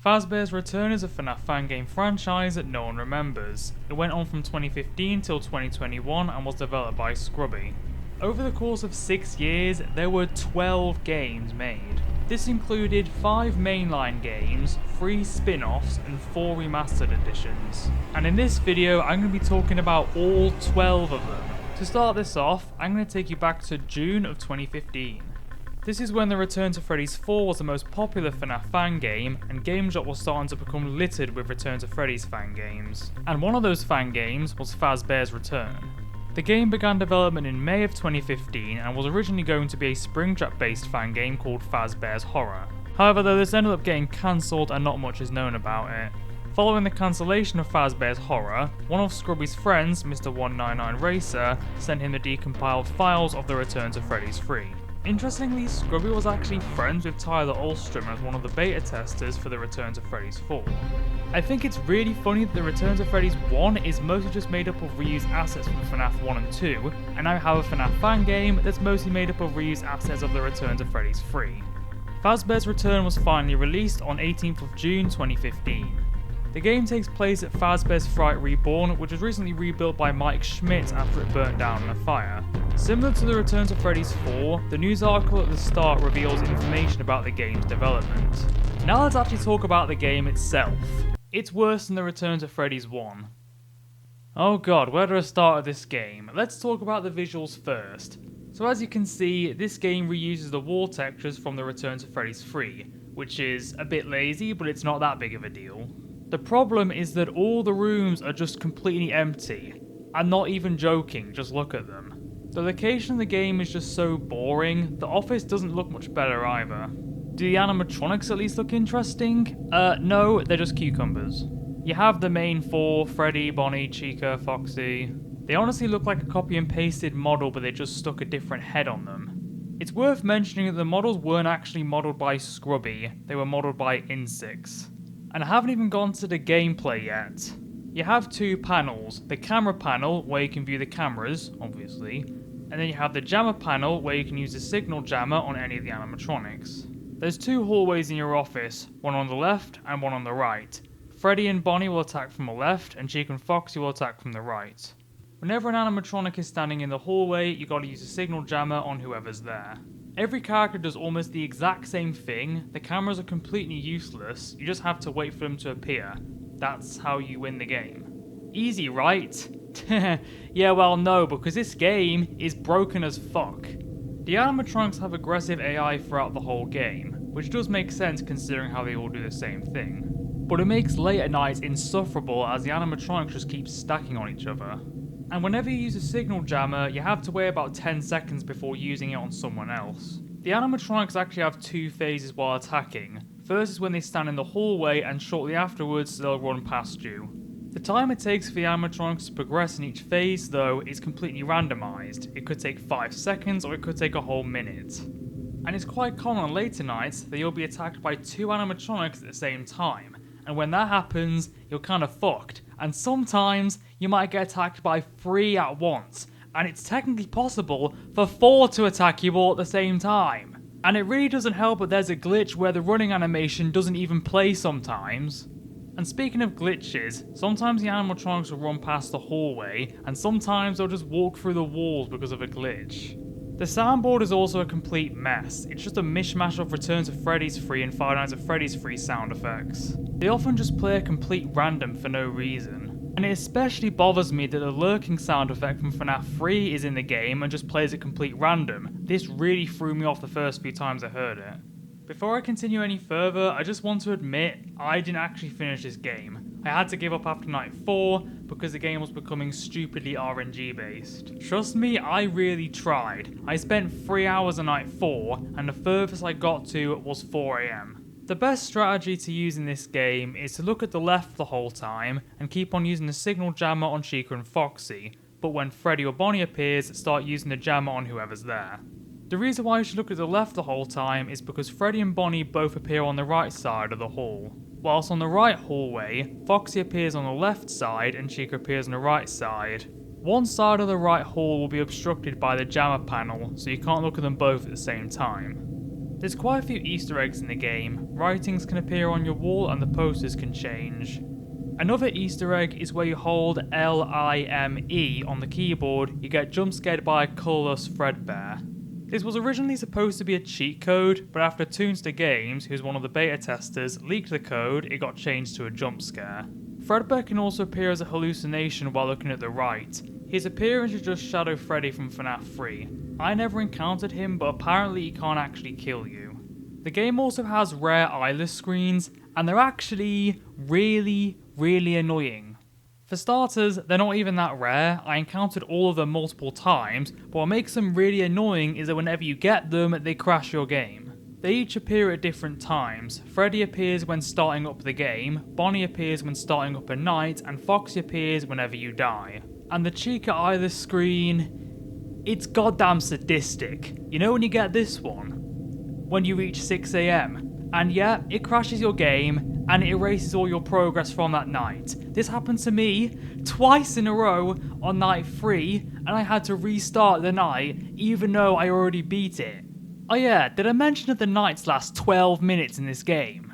Fazbear's return is a FNAF fan game franchise that no one remembers. It went on from 2015 till 2021 and was developed by Scrubby. Over the course of 6 years, there were 12 games made. This included 5 mainline games, 3 spin-offs, and 4 remastered editions. And in this video, I'm going to be talking about all 12 of them. To start this off, I'm going to take you back to June of 2015. This is when the Return to Freddy's 4 was the most popular FNAF fan game, and GameJot was starting to become littered with Return to Freddy's fan games. And one of those fan games was Fazbear's Return. The game began development in May of 2015 and was originally going to be a Springtrap based fan game called Fazbear's Horror. However, though, this ended up getting cancelled and not much is known about it. Following the cancellation of Fazbear's Horror, one of Scrubby's friends, Mr. 199 Racer, sent him the decompiled files of the Return to Freddy's 3. Interestingly, Scrubby was actually friends with Tyler Ulstrom as one of the beta testers for the Return to Freddy's 4. I think it's really funny that the Return to Freddy's 1 is mostly just made up of reused assets from FNAF 1 and 2, and now have a FNAF fan game that's mostly made up of reused assets of the Return to Freddy's 3. Fazbear's Return was finally released on 18th of June 2015. The game takes place at Fazbear's Fright Reborn, which was recently rebuilt by Mike Schmidt after it burnt down in a fire. Similar to the Return to Freddy's 4, the news article at the start reveals information about the game's development. Now let's actually talk about the game itself. It's worse than the Return to Freddy's 1. Oh god, where do I start with this game? Let's talk about the visuals first. So as you can see, this game reuses the wall textures from the Return to Freddy's 3, which is a bit lazy, but it's not that big of a deal. The problem is that all the rooms are just completely empty. I'm not even joking, just look at them. The location of the game is just so boring, the office doesn't look much better either. Do the animatronics at least look interesting? No, they're just cucumbers. You have the main 4, Freddy, Bonnie, Chica, Foxy. They honestly look like a copy and pasted model, but they just stuck a different head on them. It's worth mentioning that the models weren't actually modelled by Scrubby, they were modelled by Insix. And I haven't even gone to the gameplay yet. You have 2 panels, the camera panel where you can view the cameras, obviously, and then you have the jammer panel where you can use the signal jammer on any of the animatronics. There's 2 hallways in your office, one on the left and one on the right. Freddy and Bonnie will attack from the left and Chica and Foxy will attack from the right. Whenever an animatronic is standing in the hallway, you gotta use a signal jammer on whoever's there. Every character does almost the exact same thing, the cameras are completely useless, you just have to wait for them to appear. That's how you win the game. Easy, right? Yeah, well no, because this game is broken as fuck. The animatronics have aggressive AI throughout the whole game, which does make sense considering how they all do the same thing. But it makes late at night insufferable as the animatronics just keep stacking on each other. And whenever you use a signal jammer, you have to wait about 10 seconds before using it on someone else. The animatronics actually have 2 phases while attacking. First is when they stand in the hallway, and shortly afterwards they'll run past you. The time it takes for the animatronics to progress in each phase, though, is completely randomised. It could take 5 seconds or it could take a whole minute. And it's quite common on later nights that you'll be attacked by 2 animatronics at the same time. And when that happens, you're kind of fucked. And sometimes you might get attacked by 3 at once, and it's technically possible for 4 to attack you all at the same time. And it really doesn't help that there's a glitch where the running animation doesn't even play sometimes. And speaking of glitches, sometimes the animatronics will run past the hallway, and sometimes they'll just walk through the walls because of a glitch. The soundboard is also a complete mess. It's just a mishmash of Return to Freddy's 3 and Five Nights at Freddy's 3 sound effects. They often just play a complete random for no reason. And it especially bothers me that the lurking sound effect from FNAF 3 is in the game and just plays at complete random. This really threw me off the first few times I heard it. Before I continue any further, I just want to admit I didn't actually finish this game. I had to give up after night 4 because the game was becoming stupidly RNG based. Trust me, I really tried. I spent 3 hours on night 4 and the furthest I got to was 4 AM. The best strategy to use in this game is to look at the left the whole time and keep on using the signal jammer on Chica and Foxy, but when Freddy or Bonnie appears, start using the jammer on whoever's there. The reason why you should look at the left the whole time is because Freddy and Bonnie both appear on the right side of the hall. Whilst on the right hallway, Foxy appears on the left side and Chica appears on the right side. One side of the right hall will be obstructed by the jammer panel, so you can't look at them both at the same time. There's quite a few Easter eggs in the game. Writings can appear on your wall and the posters can change. Another Easter egg is where you hold LIME on the keyboard, you get jump scared by a colourless Fazbear. This was originally supposed to be a cheat code, but after Toonster Games, who's one of the beta testers, leaked the code, it got changed to a jump scare. Fazbear can also appear as a hallucination while looking at the right. His appearance is just Shadow Freddy from FNAF 3. I never encountered him, but apparently he can't actually kill you. The game also has rare eyeless screens, and they're actually really annoying. For starters, they're not even that rare. I encountered all of them multiple times, but what makes them really annoying is that whenever you get them, they crash your game. They each appear at different times. Freddy appears when starting up the game, Bonnie appears when starting up a night, and Foxy appears whenever you die. And the Chica eyeless screen, it's goddamn sadistic. You know when you get this one? When you reach 6 AM. And yeah, it crashes your game, and it erases all your progress from that night. This happened to me twice in a row on night 3, and I had to restart the night, even though I already beat it. Oh yeah, did I mention that the nights last 12 minutes in this game?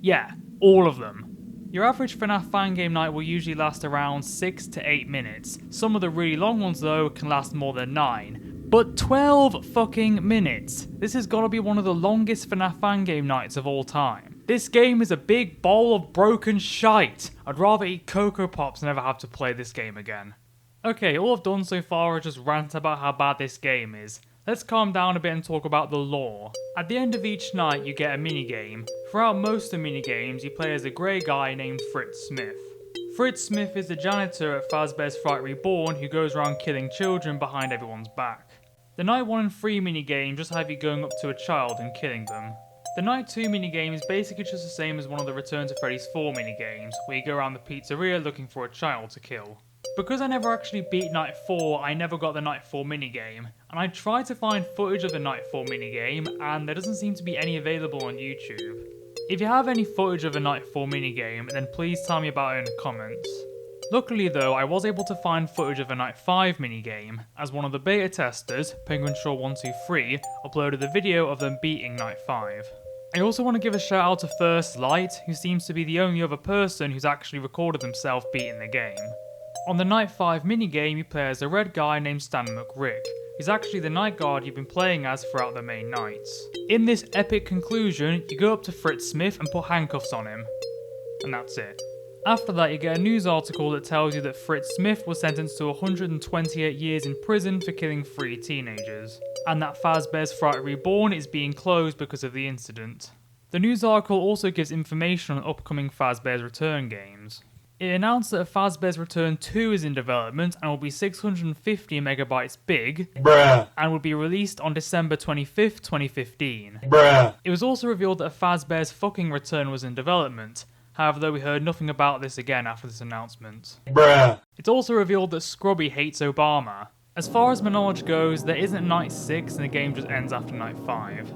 Yeah, all of them. Your average FNAF fan game night will usually last around 6 to 8 minutes. Some of the really long ones though can last more than 9. But 12 fucking minutes! This has gotta be one of the longest FNAF fan game nights of all time. This game is a big bowl of broken shite. I'd rather eat Cocoa Pops than ever have to play this game again. Okay, all I've done so far is just rant about how bad this game is. Let's calm down a bit and talk about the lore. At the end of each night you get a minigame. Throughout most of the minigames you play as a grey guy named Fritz Smith. Fritz Smith is the janitor at Fazbear's Fright Reborn who goes around killing children behind everyone's back. The Night 1 and 3 minigame just have you going up to a child and killing them. The Night 2 minigame is basically just the same as one of the Return to Freddy's 4 minigames, where you go around the pizzeria looking for a child to kill. Because I never actually beat Night 4, I never got the Night 4 minigame, and I tried to find footage of the Night 4 minigame, and there doesn't seem to be any available on YouTube. If you have any footage of a Night 4 minigame, then please tell me about it in the comments. Luckily though, I was able to find footage of a Night 5 minigame, as one of the beta testers, PenguinShaw123, uploaded the video of them beating Night 5. I also want to give a shout out to First Light, who seems to be the only other person who's actually recorded himself beating the game. On the Night 5 minigame, you play as a red guy named Stan McRick. He's actually the night guard you've been playing as throughout the main nights. In this epic conclusion, you go up to Fritz Smith and put handcuffs on him. And that's it. After that, you get a news article that tells you that Fritz Smith was sentenced to 128 years in prison for killing 3 teenagers, and that Fazbear's Fright Reborn is being closed because of the incident. The news article also gives information on upcoming Fazbear's Return games. It announced that Fazbear's Return 2 is in development and will be 650 megabytes big, and will be released on December 25th, 2015. It was also revealed that Fazbear's Fucking Return was in development. However, though we heard nothing about this again after this announcement. It's also revealed that Scrubby hates Obama. As far as my knowledge goes, there isn't Night 6 and the game just ends after Night 5.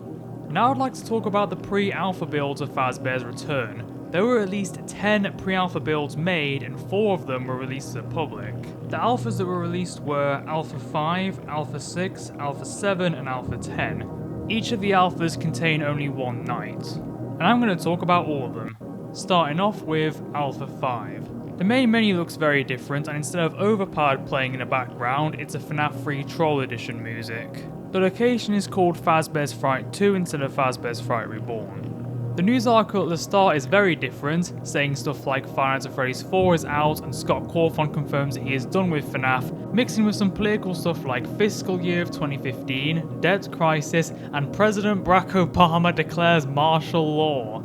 Now I'd like to talk about the pre-alpha builds of Fazbear's Return. There were at least 10 pre-alpha builds made and 4 of them were released to the public. The alphas that were released were Alpha 5, Alpha 6, Alpha 7 and Alpha 10. Each of the alphas contain only one night. And I'm going to talk about all of them. Starting off with Alpha 5. The main menu looks very different, and instead of Overpowered playing in the background, it's a FNAF 3 Troll Edition music. The location is called Fazbear's Fright 2 instead of Fazbear's Fright Reborn. The news article at the start is very different, saying stuff like Five Nights at Freddy's 4 is out and Scott Cawthon confirms that he is done with FNAF, mixing with some political stuff like fiscal year of 2015, debt crisis, and President Barack Obama declares martial law.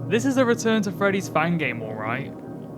This is a Return to Freddy's fan game, alright.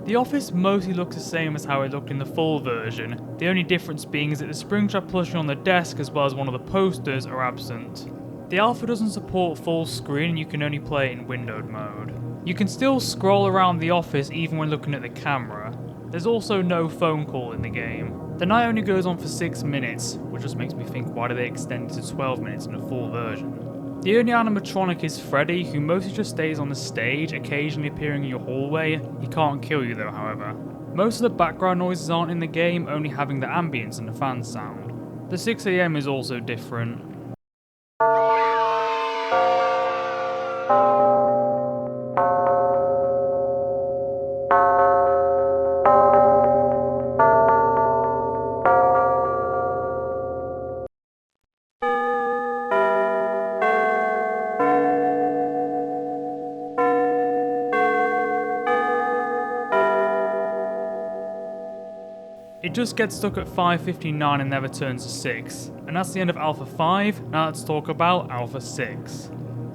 The office mostly looks the same as how it looked in the full version, the only difference being is that the Springtrap plushie on the desk as well as one of the posters are absent. The alpha doesn't support full screen and you can only play it in windowed mode. You can still scroll around the office even when looking at the camera. There's also no phone call in the game. The night only goes on for 6 minutes, which just makes me think why do they extend it to 12 minutes in the full version. The only animatronic is Freddy, who mostly just stays on the stage, occasionally appearing in your hallway. He can't kill you though, however. Most of the background noises aren't in the game, only having the ambience and the fan sound. The 6 AM is also different. It just gets stuck at 559 and never turns to 6, and that's the end of Alpha 5. Now let's talk about Alpha 6.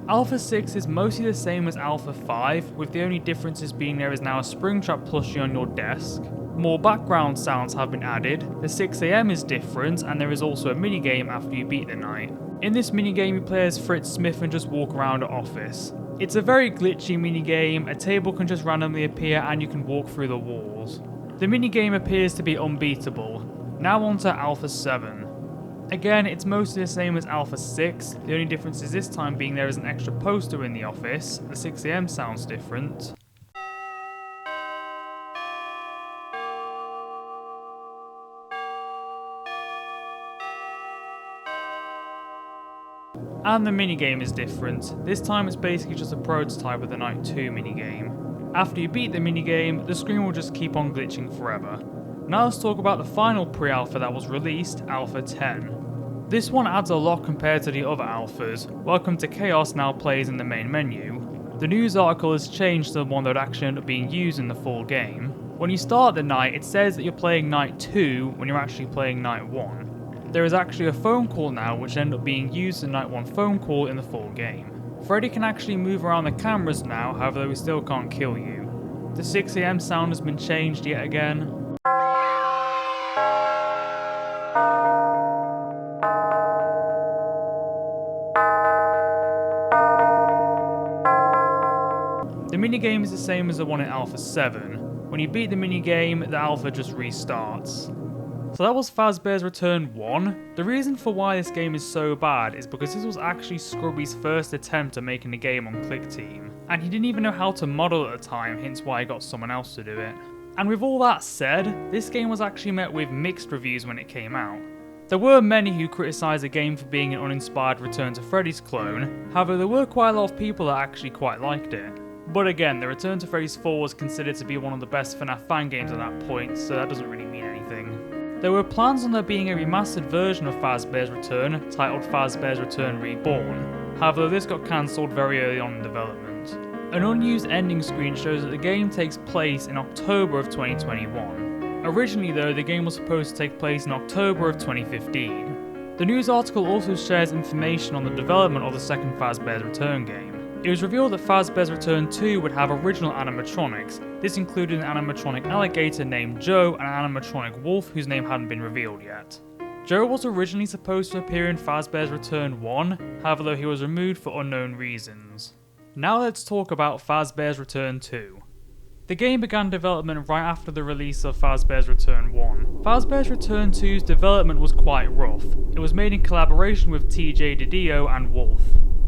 Alpha 6 is mostly the same as Alpha 5, with the only differences being there is now a Springtrap plushie on your desk. More background sounds have been added, the 6 AM is different, and there is also a minigame after you beat the night. In this minigame you play as Fritz Smith and just walk around the office. It's a very glitchy minigame, a table can just randomly appear and you can walk through the walls. The minigame appears to be unbeatable. Now on to Alpha 7. Again, it's mostly the same as Alpha 6, the only difference is this time being there is an extra poster in the office, the 6 AM sounds different. And the minigame is different, this time it's basically just a prototype of the Night 2 minigame. After you beat the minigame, the screen will just keep on glitching forever. Now let's talk about the final pre-alpha that was released, Alpha 10. This one adds a lot compared to the other alphas. Welcome to Chaos now plays in the main menu. The news article has changed to the one that would actually end up being used in the full game. When you start the night, it says that you're playing Night 2 when you're actually playing Night 1. There is actually a phone call now which ends up being used in Night 1 phone call in the full game. Freddy can actually move around the cameras now, however he still can't kill you. The 6 AM sound has been changed yet again. The minigame is the same as the one in Alpha 7. When you beat the minigame, the alpha just restarts. So that was Fazbear's Return 1. The reason for why this game is so bad is because this was actually Scrubby's first attempt at making a game on ClickTeam, and he didn't even know how to model at the time, hence why he got someone else to do it. And with all that said, this game was actually met with mixed reviews when it came out. There were many who criticised the game for being an uninspired Return to Freddy's clone, however there were quite a lot of people that actually quite liked it. But again, the Return to Freddy's 4 was considered to be one of the best FNAF fan games at that point, so that doesn't really mean anything. There were plans on there being a remastered version of Fazbear's Return, titled Fazbear's Return Reborn, however this got cancelled very early on in development. An unused ending screen shows that the game takes place in October of 2021. Originally though, the game was supposed to take place in October of 2015. The news article also shares information on the development of the second Fazbear's Return game. It was revealed that Fazbear's Return 2 would have original animatronics. This included an animatronic alligator named Joe and an animatronic wolf whose name hadn't been revealed yet. Joe was originally supposed to appear in Fazbear's Return 1, however though he was removed for unknown reasons. Now let's talk about Fazbear's Return 2. The game began development right after the release of Fazbear's Return 1. Fazbear's Return 2's development was quite rough. It was made in collaboration with TJ Didio and Wolf.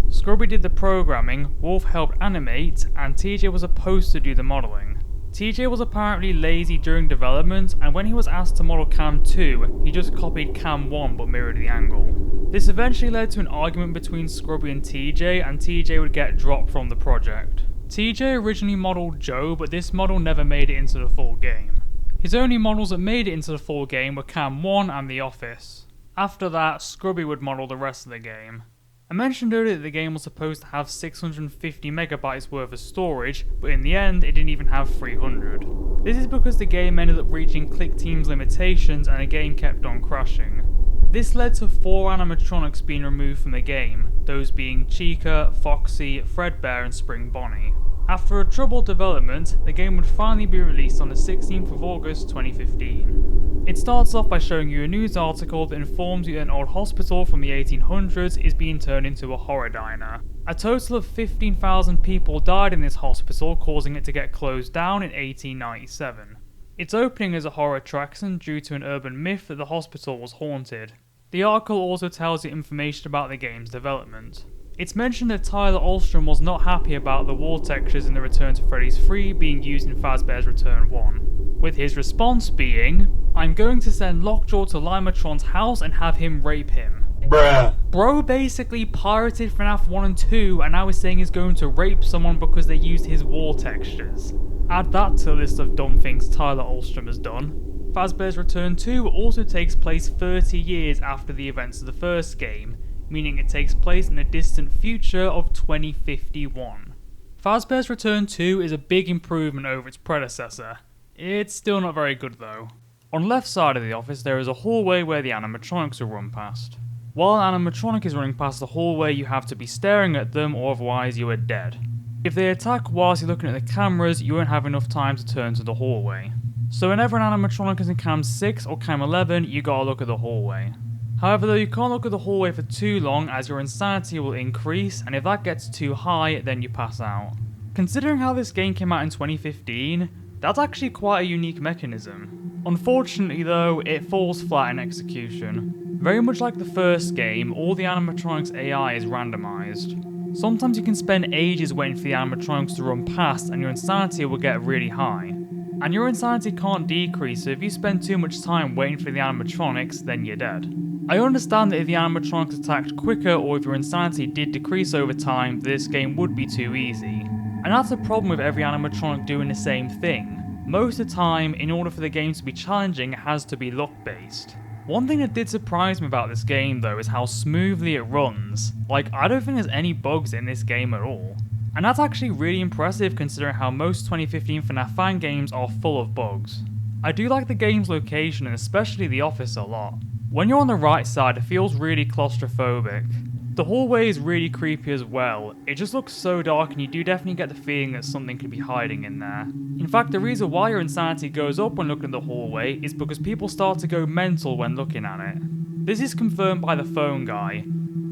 Scrubby did the programming, Wolf helped animate, and TJ was supposed to do the modelling. TJ was apparently lazy during development, and when he was asked to model Cam 2, he just copied Cam 1 but mirrored the angle. This eventually led to an argument between Scrubby and TJ would get dropped from the project. TJ originally modelled Joe, but this model never made it into the full game. His only models that made it into the full game were Cam 1 and The Office. After that, Scrubby would model the rest of the game. I mentioned earlier that the game was supposed to have 650 megabytes worth of storage, but in the end it didn't even have 300. This is because the game ended up reaching ClickTeam's limitations and the game kept on crashing. This led to 4 animatronics being removed from the game, those being Chica, Foxy, Fredbear and Spring Bonnie. After a troubled development, the game would finally be released on the 16th of August 2015. It starts off by showing you a news article that informs you that an old hospital from the 1800s is being turned into a horror diner. A total of 15,000 people died in this hospital, causing it to get closed down in 1897. Its opening is a horror attraction due to an urban myth that the hospital was haunted. The article also tells you information about the game's development. It's mentioned that Tyler Ahlstrom was not happy about the wall textures in the Return to Freddy's 3 being used in Fazbear's Return 1, with his response being, "I'm going to send Lockjaw to Limatron's house and have him rape him." Bruh. Bro basically pirated FNAF 1 and 2 and now is saying he's going to rape someone because they used his wall textures. Add that to the list of dumb things Tyler Ahlstrom has done. Fazbear's Return 2 also takes place 30 years after the events of the first game, meaning it takes place in a distant future of 2051. Fazbear's Return 2 is a big improvement over its predecessor. It's still not very good though. On the left side of the office there is a hallway where the animatronics will run past. While an animatronic is running past the hallway, you have to be staring at them or otherwise you are dead. If they attack whilst you're looking at the cameras, you won't have enough time to turn to the hallway. So whenever an animatronic is in cam 6 or cam 11, you gotta look at the hallway. However though, you can't look at the hallway for too long as your insanity will increase, and if that gets too high, then you pass out. Considering how this game came out in 2015, that's actually quite a unique mechanism. Unfortunately though, it falls flat in execution. Very much like the first game, all the animatronics AI is randomized. Sometimes you can spend ages waiting for the animatronics to run past and your insanity will get really high. And your insanity can't decrease, so if you spend too much time waiting for the animatronics, then you're dead. I understand that if the animatronics attacked quicker or if your insanity did decrease over time, this game would be too easy. And that's a problem with every animatronic doing the same thing. Most of the time, in order for the game to be challenging, it has to be luck based. One thing that did surprise me about this game though is how smoothly it runs. Like, I don't think there's any bugs in this game at all. And that's actually really impressive considering how most 2015 FNAF fan games are full of bugs. I do like the game's location and especially the office a lot. When you're on the right side, it feels really claustrophobic. The hallway is really creepy as well. It just looks so dark and you do definitely get the feeling that something could be hiding in there. In fact, the reason why your insanity goes up when looking at the hallway is because people start to go mental when looking at it. This is confirmed by the phone guy.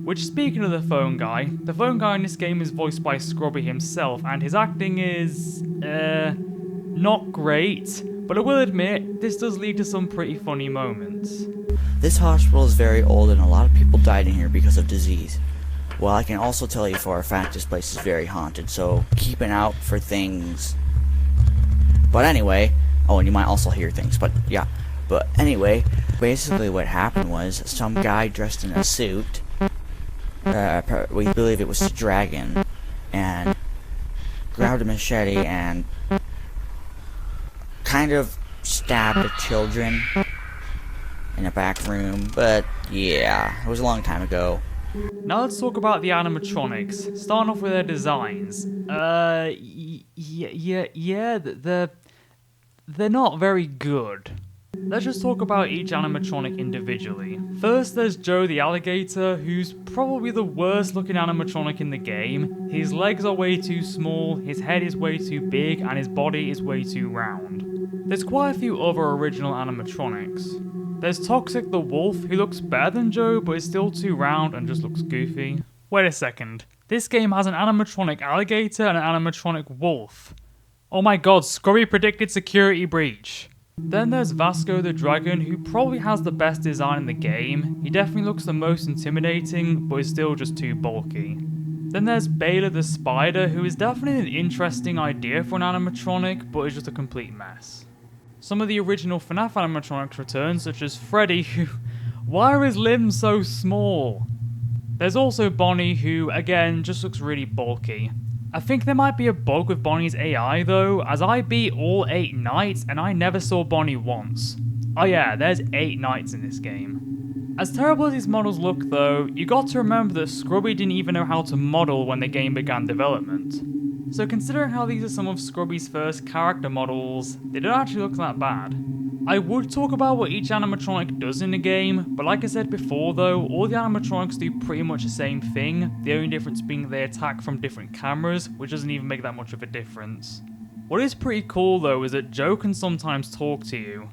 Which, speaking of the phone guy in this game is voiced by Scrubby himself and his acting is, not great. But I will admit, this does lead to some pretty funny moments. This hospital is very old and a lot of people died in here because of disease. Well, I can also tell you for a fact this place is very haunted, so keep an eye out for things. But anyway, oh, and you might also hear things, but yeah. But anyway, basically what happened was some guy dressed in a suit, we believe it was the dragon, and grabbed a machete and kind of stabbed the children in a back room, but yeah, it was a long time ago. Now let's talk about the animatronics, starting off with their designs. They're not very good. Let's just talk about each animatronic individually. First, there's Joe the alligator, who's probably the worst looking animatronic in the game. His legs are way too small, his head is way too big, and his body is way too round. There's quite a few other original animatronics. There's Toxic the wolf, who looks better than Joe, but is still too round and just looks goofy. Wait a second. This game has an animatronic alligator and an animatronic wolf. Oh my god, Scrubby predicted security breach. Then there's Vasco the dragon, who probably has the best design in the game. He definitely looks the most intimidating, but is still just too bulky. Then there's Baylor the spider, who is definitely an interesting idea for an animatronic, but is just a complete mess. Some of the original FNAF animatronics return, such as Freddy, who... why are his limbs so small? There's also Bonnie, who, again, just looks really bulky. I think there might be a bug with Bonnie's AI though, as I beat all 8 nights and I never saw Bonnie once. Oh yeah, there's 8 nights in this game. As terrible as these models look though, you got to remember that Scrubby didn't even know how to model when the game began development. So considering how these are some of Scrubby's first character models, they don't actually look that bad. I would talk about what each animatronic does in the game, but like I said before though, all the animatronics do pretty much the same thing, the only difference being they attack from different cameras, which doesn't even make that much of a difference. What is pretty cool though is that Joe can sometimes talk to you.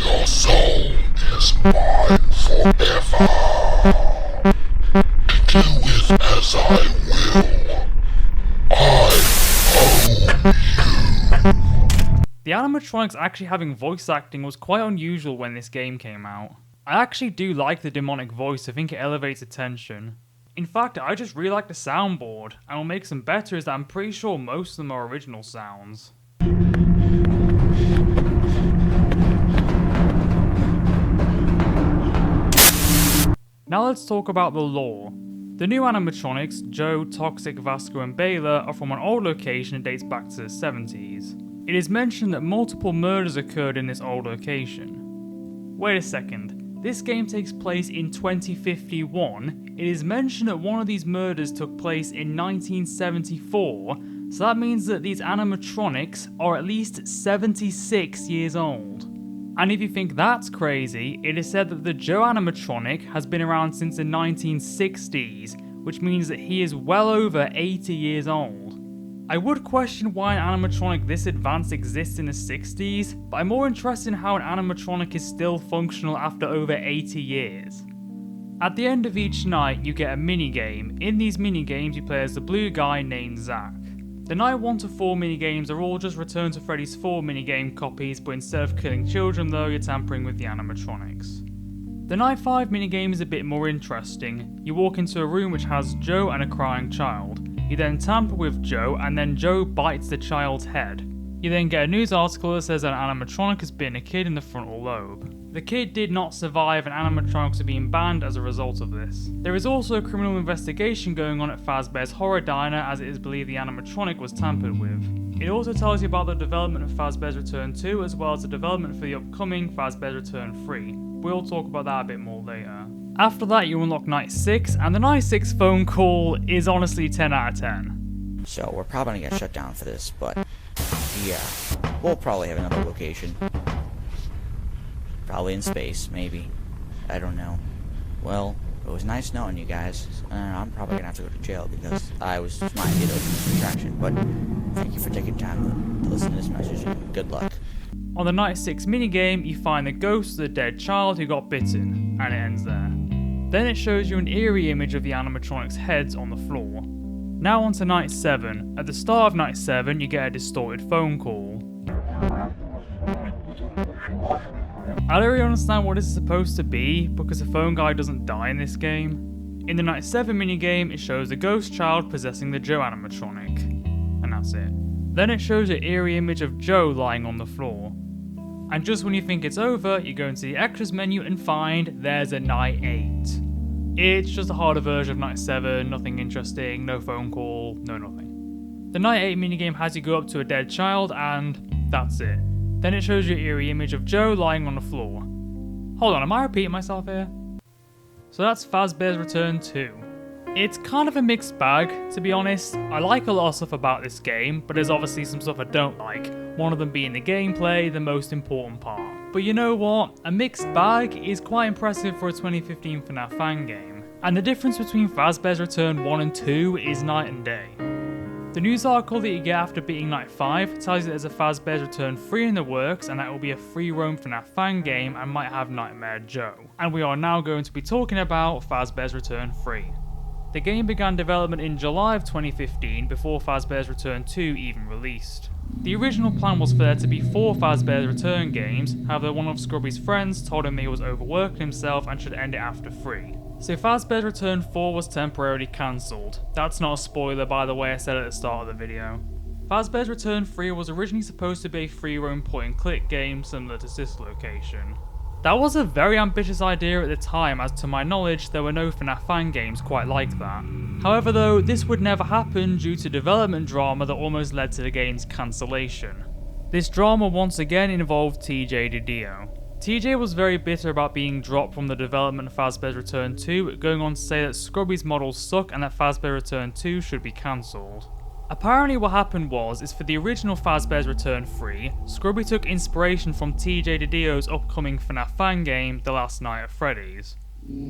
Your soul is mine forever. Do with as I will. I own you. The animatronics actually having voice acting was quite unusual when this game came out. I actually do like the demonic voice, I think it elevates attention. In fact, I just really like the soundboard, and what makes them better is that I'm pretty sure most of them are original sounds. Now let's talk about the lore. The new animatronics, Joe, Toxic, Vasco and Baylor, are from an old location that dates back to the 70s. It is mentioned that multiple murders occurred in this old location. Wait a second, this game takes place in 2051. It is mentioned that one of these murders took place in 1974, so that means that these animatronics are at least 76 years old. And if you think that's crazy, it is said that the Joe animatronic has been around since the 1960s, which means that he is well over 80 years old. I would question why an animatronic this advanced exists in the 60s, but I'm more interested in how an animatronic is still functional after over 80 years. At the end of each night, you get a minigame. In these minigames, you play as the blue guy named Zach. The night 1 to 4 minigames are all just Return to Freddy's 4 minigame copies, but instead of killing children though, you're tampering with the animatronics. The night 5 minigame is a bit more interesting. You walk into a room which has Joe and a crying child. You then tamper with Joe, and then Joe bites the child's head. You then get a news article that says that an animatronic has bitten a kid in the frontal lobe. The kid did not survive and animatronics are being banned as a result of this. There is also a criminal investigation going on at Fazbear's Horror Diner, as it is believed the animatronic was tampered with. It also tells you about the development of Fazbear's Return 2 as well as the development for the upcoming Fazbear's Return 3. We'll talk about that a bit more later. After that you unlock Night 6, and the Night 6 phone call is honestly 10 out of 10. So we're probably gonna get shut down for this, but yeah, we'll probably have another location. Probably in space, maybe. I don't know. Well, it was nice knowing you guys. I'm probably gonna have to go to jail because I was my idea to open this attraction, but thank you for taking time to listen to this message and good luck. On the Night 6 minigame, you find the ghost of the dead child who got bitten, and it ends there. Then it shows you an eerie image of the animatronics' heads on the floor. Now on to Night 7. At the start of Night 7, you get a distorted phone call. I don't really understand what this is supposed to be, because the phone guy doesn't die in this game. In the Night 7 minigame, it shows the ghost child possessing the Joe animatronic. And that's it. Then it shows an eerie image of Joe lying on the floor. And just when you think it's over, you go into the extras menu and find there's a Night 8. It's just a harder version of Night 7, nothing interesting, no phone call, no nothing. The Night 8 minigame has you go up to a dead child and that's it. Then it shows you an eerie image of Joe lying on the floor. Hold on, am I repeating myself here? So that's Fazbear's Return 2. It's kind of a mixed bag, to be honest. I like a lot of stuff about this game, but there's obviously some stuff I don't like. One of them being the gameplay, the most important part. But you know what? A mixed bag is quite impressive for a 2015 FNAF fan game. And the difference between Fazbear's Return 1 and 2 is night and day. The news article that you get after beating Night 5 tells you there's a Fazbear's Return 3 in the works and that will be a free roam FNAF fan game and might have Nightmare Joe. And we are now going to be talking about Fazbear's Return 3. The game began development in July of 2015 before Fazbear's Return 2 even released. The original plan was for there to be 4 Fazbear's Return games, however one of Scrubby's friends told him that he was overworking himself and should end it after 3. So Fazbear's Return 4 was temporarily cancelled. That's not a spoiler by the way, I said at the start of the video. Fazbear's Return 3 was originally supposed to be a free roam point and click game similar to this location. That was a very ambitious idea at the time, as to my knowledge there were no FNAF fan games quite like that. However though, this would never happen due to development drama that almost led to the game's cancellation. This drama once again involved TJ DiDio. TJ was very bitter about being dropped from the development of Fazbear's Return 2, going on to say that Scrubby's models suck and that Fazbear's Return 2 should be cancelled. Apparently what happened is for the original Fazbear's Return 3, Scrubby took inspiration from TJ DiDio's upcoming FNAF fan game, The Last Night at Freddy's.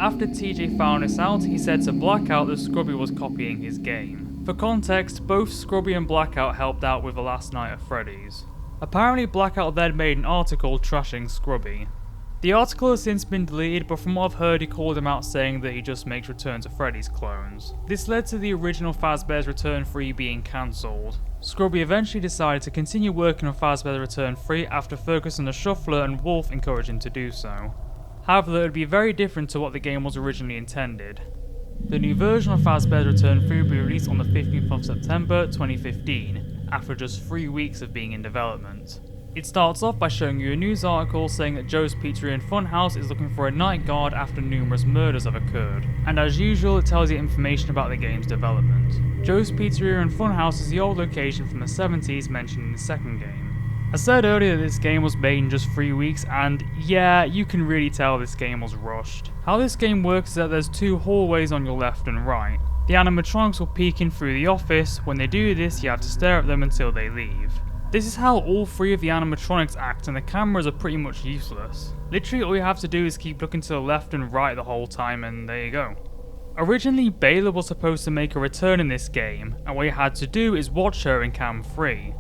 After TJ found this out, he said to Blackout that Scrubby was copying his game. For context, both Scrubby and Blackout helped out with The Last Night at Freddy's. Apparently Blackout then made an article trashing Scrubby. The article has since been deleted, but from what I've heard he called him out saying that he just makes Return to Freddy's clones. This led to the original Fazbear's Return 3 being cancelled. Scrubby eventually decided to continue working on Fazbear's Return 3 after Ferguson the Shuffler and Wolf encouraged him to do so. However, it would be very different to what the game was originally intended. The new version of Fazbear's Return 3 will be released on the 15th of September 2015, after just 3 weeks of being in development. It starts off by showing you a news article saying that Joe's Pizzeria and Funhouse is looking for a night guard after numerous murders have occurred, and as usual it tells you information about the game's development. Joe's Pizzeria and Funhouse is the old location from the 70s mentioned in the second game. I said earlier that this game was made in just 3 weeks, and yeah, you can really tell this game was rushed. How this game works is that there's 2 hallways on your left and right. The animatronics will peek in through the office. When they do this, you have to stare at them until they leave. This is how all 3 of the animatronics act, and the cameras are pretty much useless. Literally all you have to do is keep looking to the left and right the whole time, and there you go. Originally, Bayla was supposed to make a return in this game, and what you had to do is watch her in cam 3.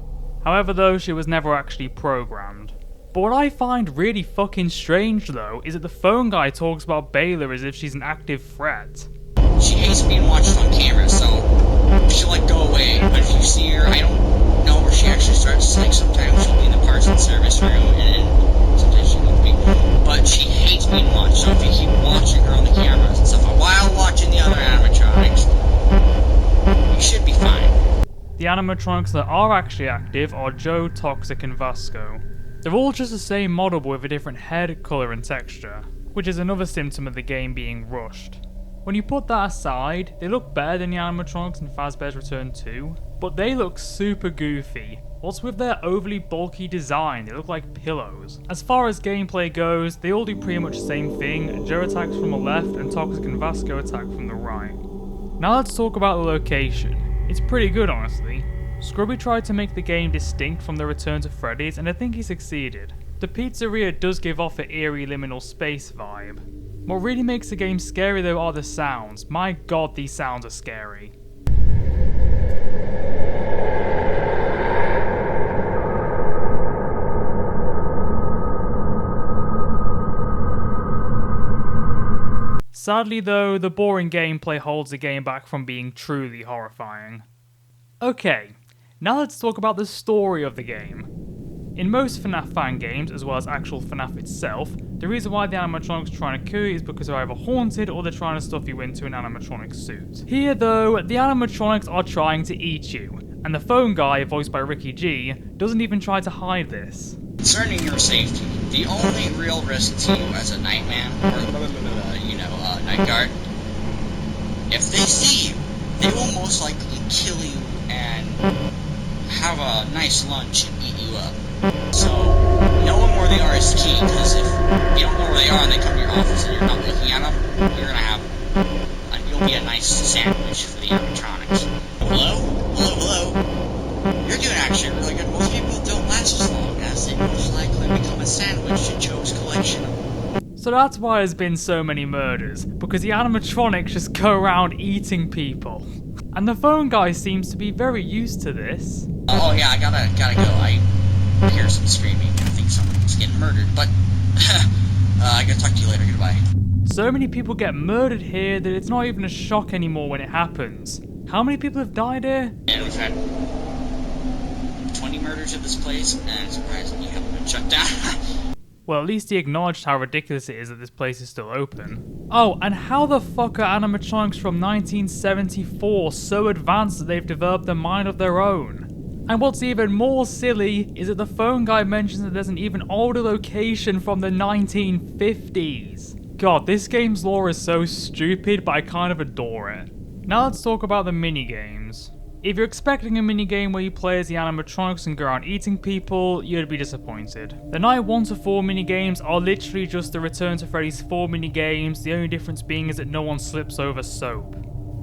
However though, she was never actually programmed. But what I find really fucking strange though, is that the phone guy talks about Bayla as if she's an active threat. She hates being watched on camera, so she'll like go away, but if you see her, I don't know where she actually starts. Like sometimes she'll be in the parts and service room, and sometimes she won't be. But she hates being watched, so if you keep watching her on the cameras and stuff while watching the other animatronics, you should be fine. The animatronics that are actually active are Joe, Toxic, and Vasco. They're all just the same model but with a different head, colour, and texture, which is another symptom of the game being rushed. When you put that aside, they look better than the animatronics in Fazbear's Return 2, but they look super goofy. What's with their overly bulky design? They look like pillows. As far as gameplay goes, they all do pretty much the same thing. Joe attacks from the left and Toxic and Vasco attack from the right. Now let's talk about the location. It's pretty good, honestly. Scrubby tried to make the game distinct from the Return to Freddy's, and I think he succeeded. The pizzeria does give off an eerie liminal space vibe. What really makes the game scary though are the sounds. My god, these sounds are scary. Sadly though, the boring gameplay holds the game back from being truly horrifying. Okay, now let's talk about the story of the game. In most FNAF fan games, as well as actual FNAF itself, the reason why the animatronics are trying to kill you is because they're either haunted or they're trying to stuff you into an animatronic suit. Here though, the animatronics are trying to eat you, and the phone guy, voiced by Ricky G, doesn't even try to hide this. Concerning your safety, the only real risk to you as a nightman, or night guard, if they see you, they will most likely kill you and have a nice lunch and eat you up. So, knowing where they are is key, because if you don't know where they are and they come to your office and you're not looking at them, you're gonna you'll be a nice sandwich for the animatronics. Hello? Hello? You're doing actually really good. Most people don't last as long, as they most likely become a sandwich to Joe's collection. So that's why there's been so many murders, because the animatronics just go around eating people. And the phone guy seems to be very used to this. Oh yeah, I gotta go. I hear some screaming. I think someone's getting murdered, but I gotta talk to you later. Goodbye. So many people get murdered here that it's not even a shock anymore when it happens. How many people have died here? And we've had 20 murders at this place, and surprisingly you haven't been shut down. Well, at least he acknowledged how ridiculous it is that this place is still open. Oh, and how the fuck are animatronics from 1974 so advanced that they've developed a mind of their own? And what's even more silly is that the phone guy mentions that there's an even older location from the 1950s. God, this game's lore is so stupid, but I kind of adore it. Now let's talk about the minigames. If you're expecting a minigame where you play as the animatronics and go around eating people, you'd be disappointed. The night 1 to 4 minigames are literally just the Return to Freddy's 4 minigames, the only difference being is that no one slips over soap.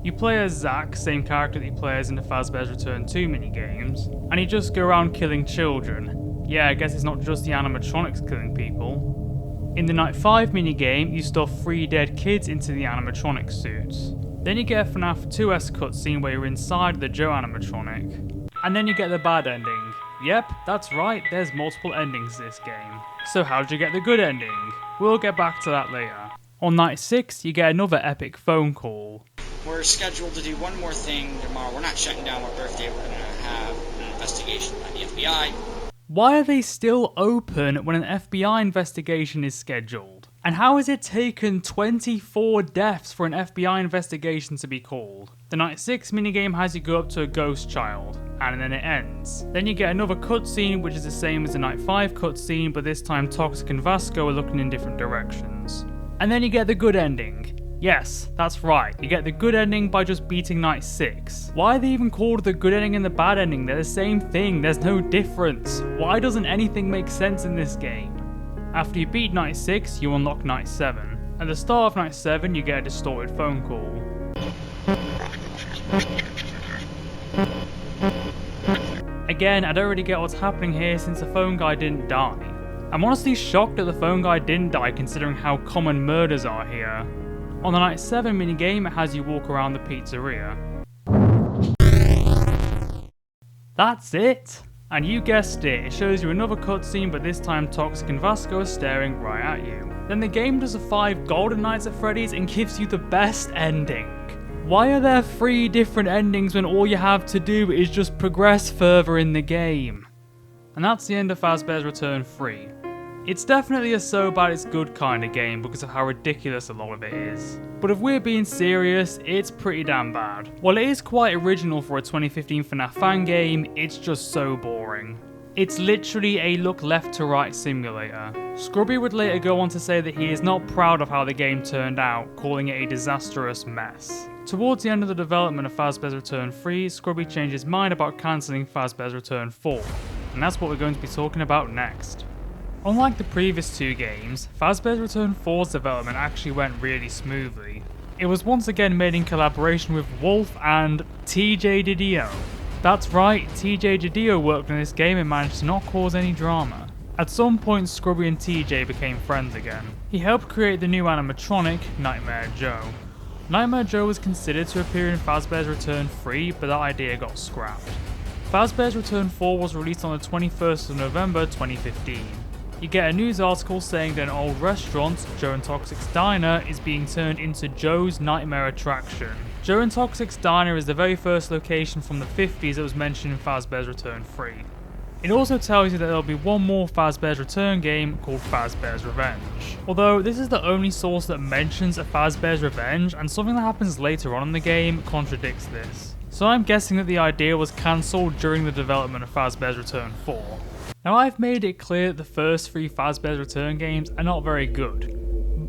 You play as Zack, same character that you play as in the Fazbear's Return 2 minigames, and you just go around killing children. Yeah, I guess it's not just the animatronics killing people. In the Night 5 minigame, you stuff 3 dead kids into the animatronic suits. Then you get a FNAF 2S cutscene where you're inside the Joe animatronic. And then you get the bad ending. Yep, that's right, there's multiple endings to this game. So how did you get the good ending? We'll get back to that later. On night 6, you get another epic phone call. We're scheduled to do one more thing tomorrow. We're not shutting down our birthday. We're going to have an investigation by the FBI. Why are they still open when an FBI investigation is scheduled? And how has it taken 24 deaths for an FBI investigation to be called? The Night 6 minigame has you go up to a ghost child. and then it ends. Then you get another cutscene which is the same as the Night 5 cutscene, but this time Toxic and Vasco are looking in different directions. And then you get the good ending. Yes, that's right, you get the good ending by just beating Night 6. Why are they even called the good ending and the bad ending? They're the same thing, there's no difference. Why doesn't anything make sense in this game? After you beat Night 6, you unlock Night 7. At the start of Night 7, you get a distorted phone call. Again, I don't really get what's happening here since the phone guy didn't die. I'm honestly shocked that the phone guy didn't die considering how common murders are here. On the Night 7 minigame, it has you walk around the pizzeria. That's it! And you guessed it, it shows you another cutscene, but this time Toxic and Vasco are staring right at you. Then the game does the 5 Golden Nights at Freddy's and gives you the best ending. Why are there 3 different endings when all you have to do is just progress further in the game? And that's the end of Fazbear's Return 3. It's definitely a so bad it's good kind of game because of how ridiculous a lot of it is. But if we're being serious, it's pretty damn bad. While it is quite original for a 2015 FNAF fan game, it's just so boring. It's literally a look left to right simulator. Scrubby would later go on to say that he is not proud of how the game turned out, calling it a disastrous mess. Towards the end of the development of Fazbear's Return 3, Scrubby changed his mind about cancelling Fazbear's Return 4, and that's what we're going to be talking about next. Unlike the previous 2 games, Fazbear's Return 4's development actually went really smoothly. It was once again made in collaboration with Wolf and TJ Didio. That's right, TJ Didio worked on this game and managed to not cause any drama. At some point, Scrubby and TJ became friends again. He helped create the new animatronic, Nightmare Joe. Nightmare Joe was considered to appear in Fazbear's Return 3, but that idea got scrapped. Fazbear's Return 4 was released on the 21st of November 2015. You get a news article saying that an old restaurant, Joe and Toxic's Diner, is being turned into Joe's Nightmare attraction. Joe and Toxic's Diner is the very first location from the 50s that was mentioned in Fazbear's Return 3. It also tells you that there will be one more Fazbear's Return game called Fazbear's Revenge. Although this is the only source that mentions a Fazbear's Revenge, and something that happens later on in the game contradicts this. So I'm guessing that the idea was cancelled during the development of Fazbear's Return 4. Now I've made it clear that the first 3 Fazbear's Return games are not very good,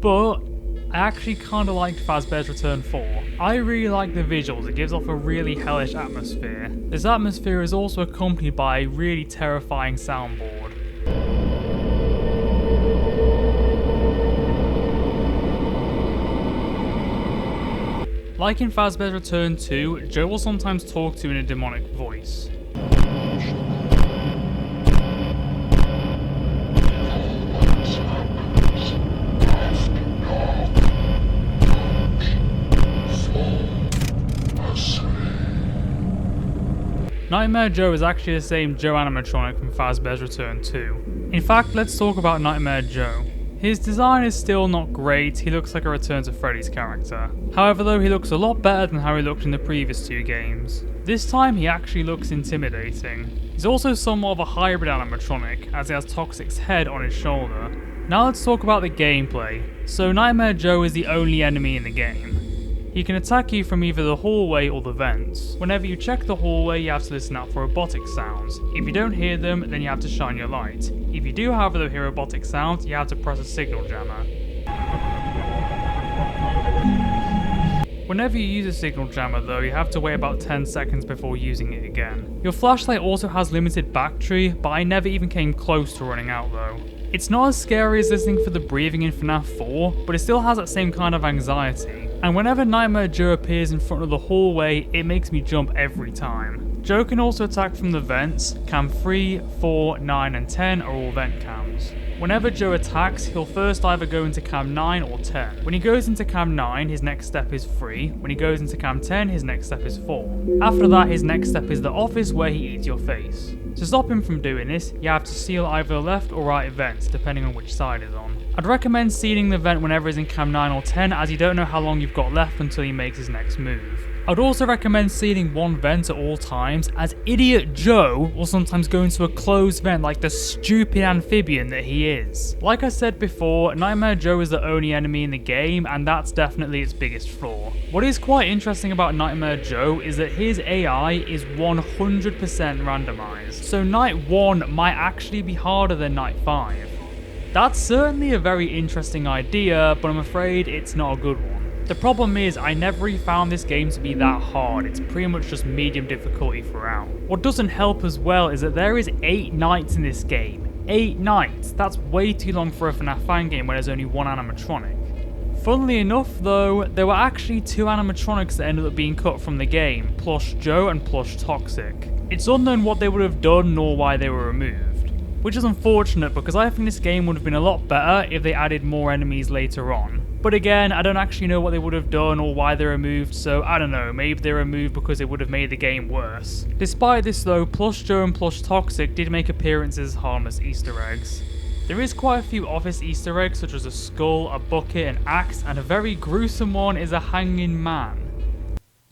but I actually kinda liked Fazbear's Return 4. I really like the visuals, it gives off a really hellish atmosphere. This atmosphere is also accompanied by a really terrifying soundboard. Like in Fazbear's Return 2, Joe will sometimes talk to you in a demonic voice. Nightmare Joe is actually the same Joe animatronic from Fazbear's Return 2. In fact, let's talk about Nightmare Joe. His design is still not great, he looks like a Return to Freddy's character. However though, he looks a lot better than how he looked in the previous 2 games. This time he actually looks intimidating. He's also somewhat of a hybrid animatronic, as he has Toxic's head on his shoulder. Now let's talk about the gameplay. So Nightmare Joe is the only enemy in the game. He can attack you from either the hallway or the vents. Whenever you check the hallway, you have to listen out for robotic sounds. If you don't hear them, then you have to shine your light. If you do however hear robotic sounds, you have to press a signal jammer. Whenever you use a signal jammer though, you have to wait about 10 seconds before using it again. Your flashlight also has limited battery, but I never even came close to running out though. It's not as scary as listening for the breathing in FNAF 4, but it still has that same kind of anxiety. And whenever Nightmare Joe appears in front of the hallway, it makes me jump every time. Joe can also attack from the vents. Cam 3, 4, 9 and 10 are all vent cams. Whenever Joe attacks, he'll first either go into cam 9 or 10. When he goes into cam 9, his next step is 3. When he goes into cam 10, his next step is 4. After that, his next step is the office where he eats your face. To stop him from doing this, you have to seal either the left or right vents, depending on which side he's on. I'd recommend sealing the vent whenever he's in cam 9 or 10, as you don't know how long you've got left until he makes his next move. I'd also recommend sealing one vent at all times, as Idiot Joe will sometimes go into a closed vent like the stupid amphibian that he is. Like I said before, Nightmare Joe is the only enemy in the game, and that's definitely its biggest flaw. What is quite interesting about Nightmare Joe is that his AI is 100% randomized, so Night 1 might actually be harder than Night 5. That's certainly a very interesting idea, but I'm afraid it's not a good one. The problem is, I never really found this game to be that hard. It's pretty much just medium difficulty throughout. What doesn't help as well is that there is 8 nights in this game. 8 nights! That's way too long for a FNAF fan game when there's only one animatronic. Funnily enough though, there were actually 2 animatronics that ended up being cut from the game, Plush Joe and Plush Toxic. It's unknown what they would have done nor why they were removed. Which is unfortunate because I think this game would have been a lot better if they added more enemies later on. But again, I don't actually know what they would have done or why they're removed, so I don't know, maybe they're removed because it would have made the game worse. Despite this though, Plush Joe and Plush Toxic did make appearances as harmless Easter eggs. There is quite a few obvious Easter eggs such as a skull, a bucket, an axe, and a very gruesome one is a hanging man.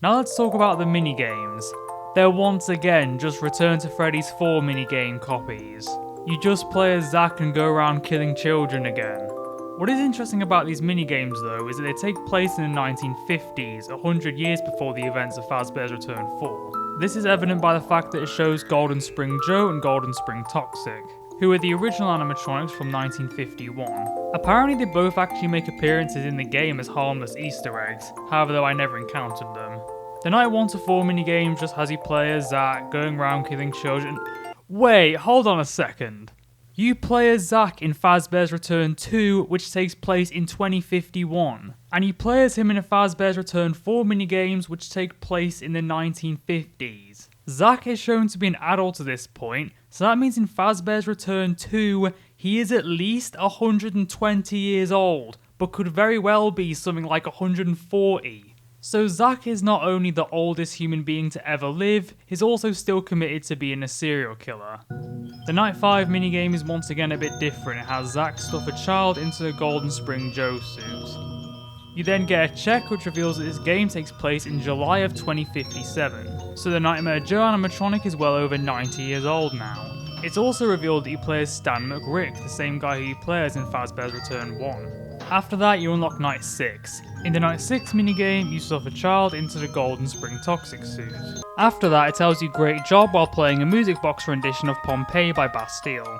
Now let's talk about the minigames. They're once again just Return to Freddy's 4 minigame copies. You just play as Zack and go around killing children again. What is interesting about these minigames though is that they take place in the 1950s, 100 years before the events of Fazbear's Return 4. This is evident by the fact that it shows Golden Spring Joe and Golden Spring Toxic, who are the original animatronics from 1951. Apparently they both actually make appearances in the game as harmless Easter eggs, however though I never encountered them. The Night 1 to 4 minigame just has you play as Zack, going around killing children. Wait, hold on a second. You play as Zack in Fazbear's Return 2, which takes place in 2051. And you play as him in a Fazbear's Return 4 minigames, which take place in the 1950s. Zack is shown to be an adult at this point, so that means in Fazbear's Return 2, he is at least 120 years old, but could very well be something like 140. So Zack is not only the oldest human being to ever live, he's also still committed to being a serial killer. The Night 5 minigame is once again a bit different. It has Zack stuff a child into the Golden Spring Joe suit. You then get a check which reveals that this game takes place in July of 2057, so the Nightmare Joe animatronic is well over 90 years old now. It's also revealed that you play as Stan McRick, the same guy who you play as in Fazbear's Return 1. After that, you unlock Night 6. In the Night 6 minigame, you stuff a child into the Golden Spring Toxic suit. After that, it tells you great job while playing a music box rendition of Pompeii by Bastille.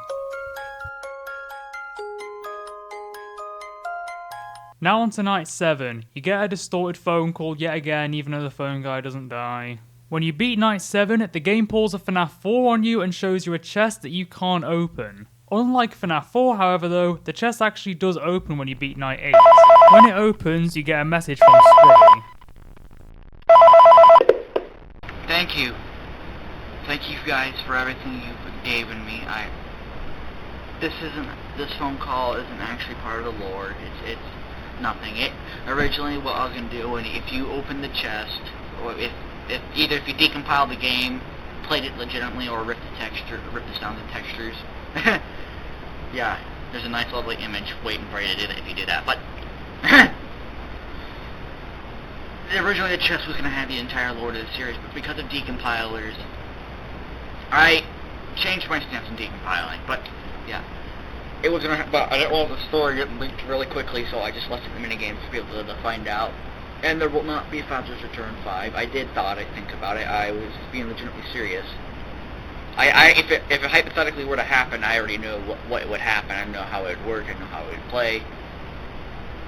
Now on to Night 7. You get a distorted phone call yet again, even though the phone guy doesn't die. When you beat Night 7, the game pulls a FNAF 4 on you and shows you a chest that you can't open. Unlike FNAF 4, however though, the chest actually does open when you beat Night 8. When it opens, you get a message from Scrubby. Thank you. Thank you guys for everything you've given me. This phone call isn't actually part of the lore. It's nothing. Originally what I was gonna do, and if you open the chest, or if you decompile the game, played it legitimately, or rip the sounds and textures. Yeah, there's a nice lovely image waiting for you to do that if you do that, but originally the chest was going to have the entire lore of the series, but because of decompilers, I changed my stance on decompiling, but yeah. It was going to but I didn't want the story getting leaked really quickly, so I just left it in the minigames for people to find out. And there will not be Fazbear's Return 5. I did think about it. I was being legitimately serious. If it hypothetically were to happen, I already know what would happen. I know how it would work. I know how it would play.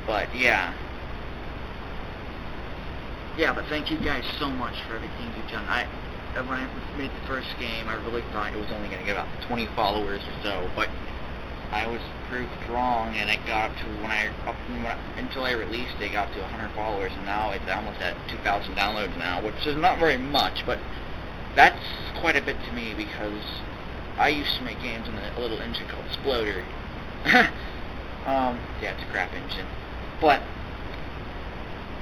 But yeah. Yeah, but thank you guys so much for everything you've done. When I made the first game, I really thought it was only going to get about 20 followers or so, but I was proved wrong, and it got up to until I released it, got up to 100 followers, and now it's almost at 2,000 downloads now, which is not very much, but that's quite a bit to me because I used to make games in a little engine called Exploder. Yeah, it's a crap engine, but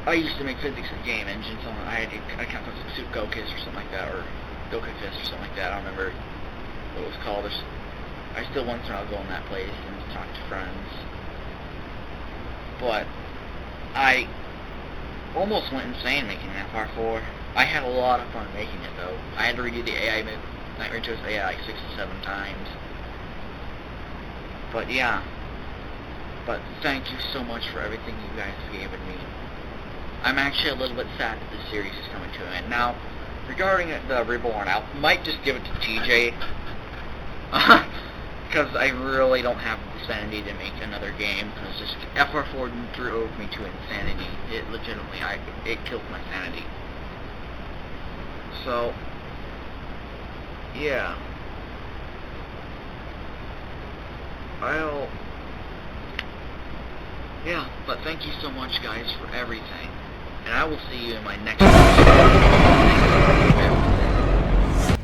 I used to make physics in game engines. So I can't substitute Gokis or something like that, or Gokifist or something like that. I don't remember what it was called. I still once in a while go in that place and talk to friends. But almost went insane making FR4. I had a lot of fun making it though. I had to redo the Night Ranger's AI like 6 or 7 times. But yeah. But thank you so much for everything you guys have given me. I'm actually a little bit sad that this series is coming to an end. Now, regarding the Reborn, I might just give it to TJ. Because I really don't have the sanity to make another game. Because just FR4 drove me to insanity. It legitimately, it killed my sanity. So, yeah. Yeah, but thank you so much guys for everything. And I will see you in my next episode.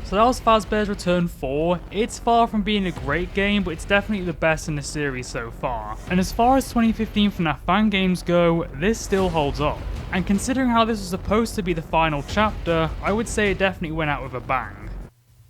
So that was Fazbear's Return 4. It's far from being a great game, but it's definitely the best in the series so far. And as far as 2015 FNAF fan games go, this still holds up. And considering how this was supposed to be the final chapter, I would say it definitely went out with a bang.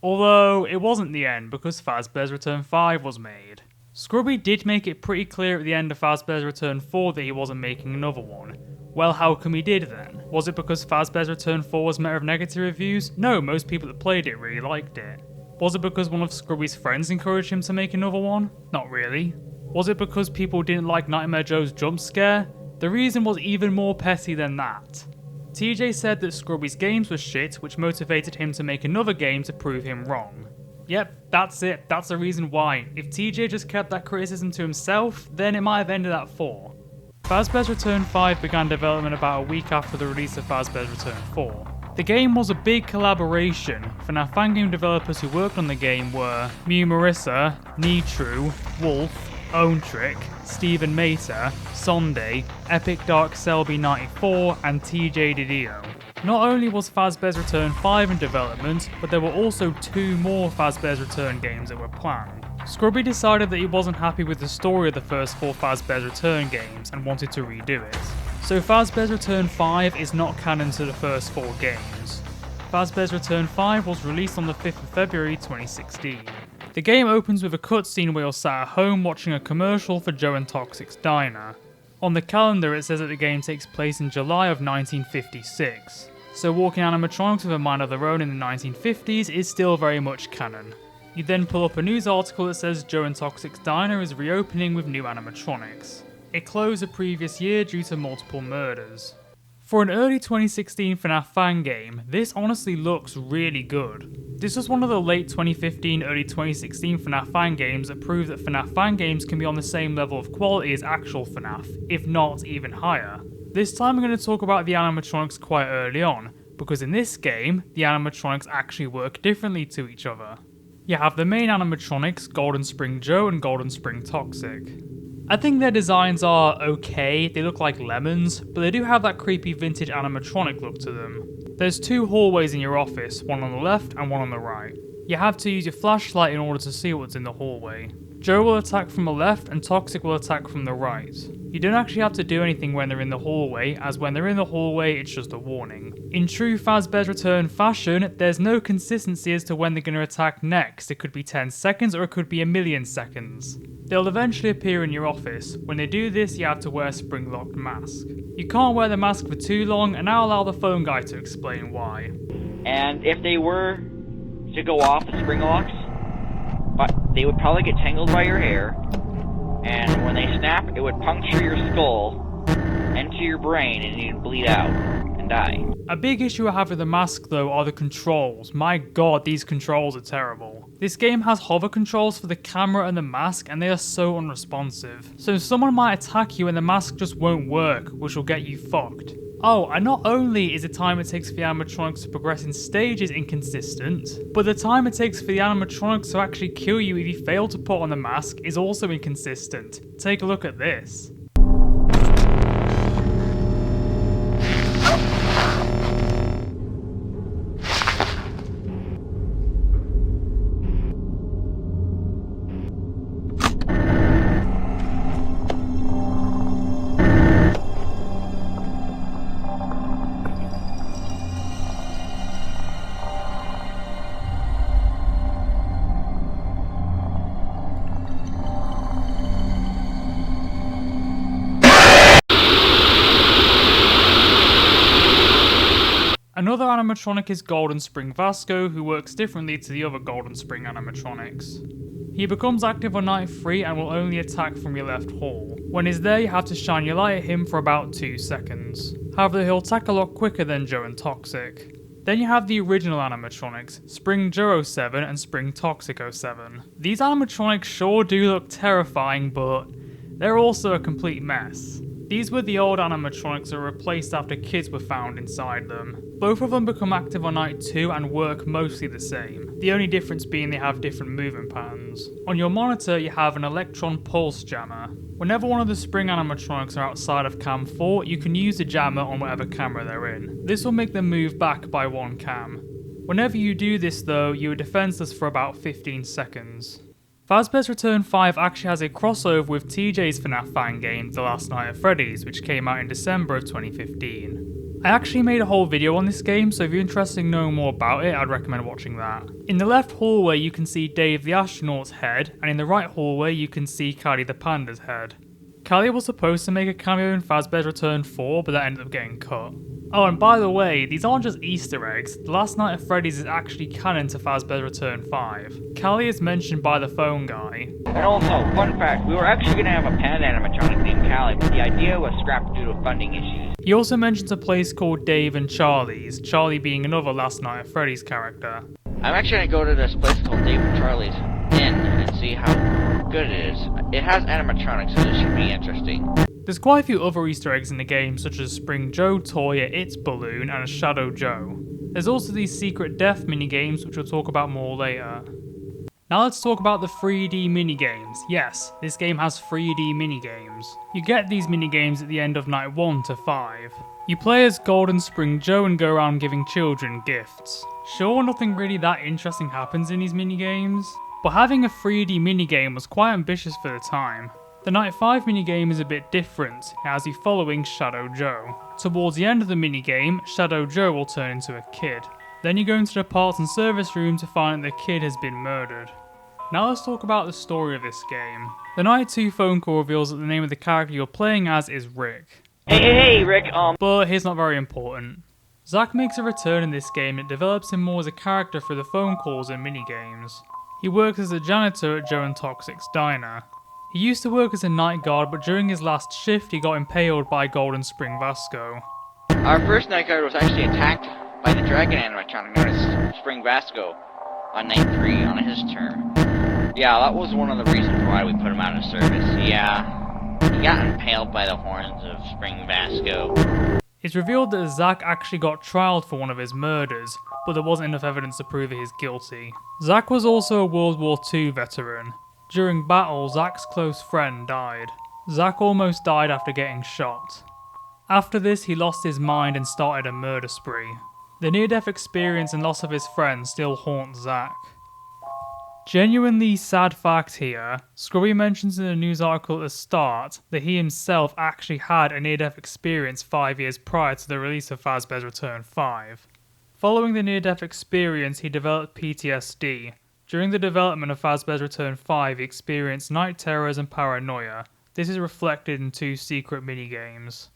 Although, it wasn't the end, because Fazbear's Return 5 was made. Scrubby did make it pretty clear at the end of Fazbear's Return 4 that he wasn't making another one. Well, how come he did then? Was it because Fazbear's Return 4 was met with negative reviews? No, most people that played it really liked it. Was it because one of Scrubby's friends encouraged him to make another one? Not really. Was it because people didn't like Nightmare Joe's jump scare? The reason was even more petty than that. TJ said that Scrubby's games were shit, which motivated him to make another game to prove him wrong. Yep, that's it, that's the reason why. If TJ just kept that criticism to himself, then it might have ended at 4. Fazbear's Return 5 began development about a week after the release of Fazbear's Return 4. The game was a big collaboration. FNAF fan game developers who worked on the game were Mew Marissa, Nitru, Wolf, Owntrick, Stephen Mata, Sonday, Epic Dark Selby 94, and TJ Didio. Not only was Fazbear's Return 5 in development, but there were also 2 more Fazbear's Return games that were planned. Scrubby decided that he wasn't happy with the story of the first 4 Fazbear's Return games and wanted to redo it. So Fazbear's Return 5 is not canon to the first 4 games. Fazbear's Return 5 was released on the 5th of February 2016. The game opens with a cutscene where you're sat at home watching a commercial for Joe and Toxic's Diner. On the calendar it says that the game takes place in July of 1956. So walking animatronics with a mind of their own in the 1950s is still very much canon. You then pull up a news article that says Joe and Toxic's Diner is reopening with new animatronics. It closed the previous year due to multiple murders. For an early 2016 FNAF fan game, this honestly looks really good. This was one of the late 2015, early 2016 FNAF fan games that proved that FNAF fan games can be on the same level of quality as actual FNAF, if not even higher. This time I'm going to talk about the animatronics quite early on, because in this game, the animatronics actually work differently to each other. You have the main animatronics, Golden Spring Joe and Golden Spring Toxic. I think their designs are okay, they look like lemons, but they do have that creepy vintage animatronic look to them. There's 2 hallways in your office, one on the left and one on the right. You have to use your flashlight in order to see what's in the hallway. Joe will attack from the left and Toxic will attack from the right. You don't actually have to do anything when they're in the hallway, as when they're in the hallway it's just a warning. In true Fazbear's Return fashion, there's no consistency as to when they're going to attack next. It could be 10 seconds or it could be a million seconds. They'll eventually appear in your office. When they do this, you have to wear a spring-locked mask. You can't wear the mask for too long, and I'll allow the phone guy to explain why. And if they were to go off the spring locks, but they would probably get tangled by your hair, and when they snap, it would puncture your skull into your brain and you'd bleed out and die. A big issue I have with the mask though are the controls. My god, these controls are terrible. This game has hover controls for the camera and the mask and they are so unresponsive. So someone might attack you and the mask just won't work, which will get you fucked. Oh, and not only is the time it takes for the animatronics to progress in stages inconsistent, but the time it takes for the animatronics to actually kill you if you fail to put on the mask is also inconsistent. Take a look at this. Another animatronic is Golden Spring Vasco, who works differently to the other Golden Spring animatronics. He becomes active on night 3 and will only attack from your left hall. When he's there, you have to shine your light at him for about 2 seconds. However, he'll attack a lot quicker than Joe and Toxic. Then you have the original animatronics, Spring Joe 07 and Spring Toxic 07. These animatronics sure do look terrifying, but they're also a complete mess. These were the old animatronics that were replaced after kids were found inside them. Both of them become active on night 2 and work mostly the same, the only difference being they have different movement patterns. On your monitor you have an electron pulse jammer. Whenever one of the spring animatronics are outside of cam 4, you can use the jammer on whatever camera they're in. This will make them move back by 1 cam. Whenever you do this though, you are defenseless for about 15 seconds. Fazbear's Return 5 actually has a crossover with TJ's FNAF fan game, The Last Night at Freddy's, which came out in December of 2015. I actually made a whole video on this game, so if you're interested in knowing more about it, I'd recommend watching that. In the left hallway you can see Dave the astronaut's head, and in the right hallway you can see Callie the panda's head. Callie was supposed to make a cameo in Fazbear's Return 4, but that ended up getting cut. Oh, and by the way, these aren't just Easter eggs. The Last Night at Freddy's is actually canon to Fazbear's Return 5. Callie is mentioned by the phone guy. And also, fun fact, we were actually going to have a panda animatronic named Callie, but the idea was scrapped due to funding issues. He also mentions a place called Dave and Charlie's, Charlie being another Last Night at Freddy's character. I'm actually going to go to this place called Dave and Charlie's Inn and see how good it is. It has animatronics, so this should be interesting. There's quite a few other Easter eggs in the game, such as a Spring Joe toy, a It's balloon, and a Shadow Joe. There's also these secret death minigames, which we'll talk about more later. Now let's talk about the 3D minigames. Yes, this game has 3D minigames. You get these minigames at the end of night 1 to 5. You play as Golden Spring Joe and go around giving children gifts. Sure, nothing really that interesting happens in these minigames, but having a 3D minigame was quite ambitious for the time. The Night 5 minigame is a bit different, it has you following Shadow Joe. Towards the end of the minigame, Shadow Joe will turn into a kid. Then you go into the parts and service room to find that the kid has been murdered. Now let's talk about the story of this game. The Night 2 phone call reveals that the name of the character you're playing as is Rick. Hey, Rick, But he's not very important. Zach makes a return in this game and develops him more as a character through the phone calls and minigames. He works as a janitor at Joe and Toxic's diner. He used to work as a night guard, but during his last shift he got impaled by Golden Spring Vasco. Our first night guard was actually attacked by the dragon animatronic known as Spring Vasco on night 3 on his term. Yeah, that was one of the reasons why we put him out of service. Yeah, he got impaled by the horns of Spring Vasco. It's revealed that Zach actually got trialed for one of his murders, but there wasn't enough evidence to prove that he's guilty. Zach was also a World War II veteran. During battle, Zach's close friend died. Zach almost died after getting shot. After this, he lost his mind and started a murder spree. The near-death experience and loss of his friend still haunt Zach. Genuinely sad fact here, Scrubby mentions in a news article at the start that he himself actually had a near-death experience 5 years prior to the release of Fazbear's Return 5. Following the near-death experience, he developed PTSD. During the development of Fazbear's Return 5, he experienced night terrors and paranoia. This is reflected in 2 secret minigames.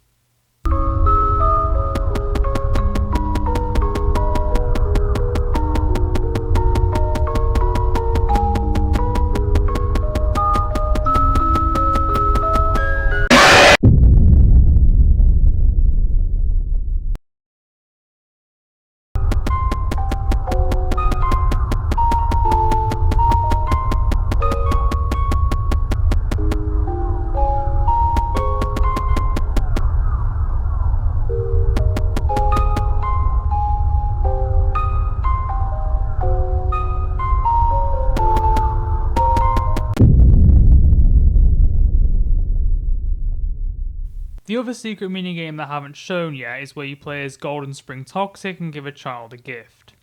The other secret minigame that I haven't shown yet is where you play as Golden Spring Toxic and give a child a gift.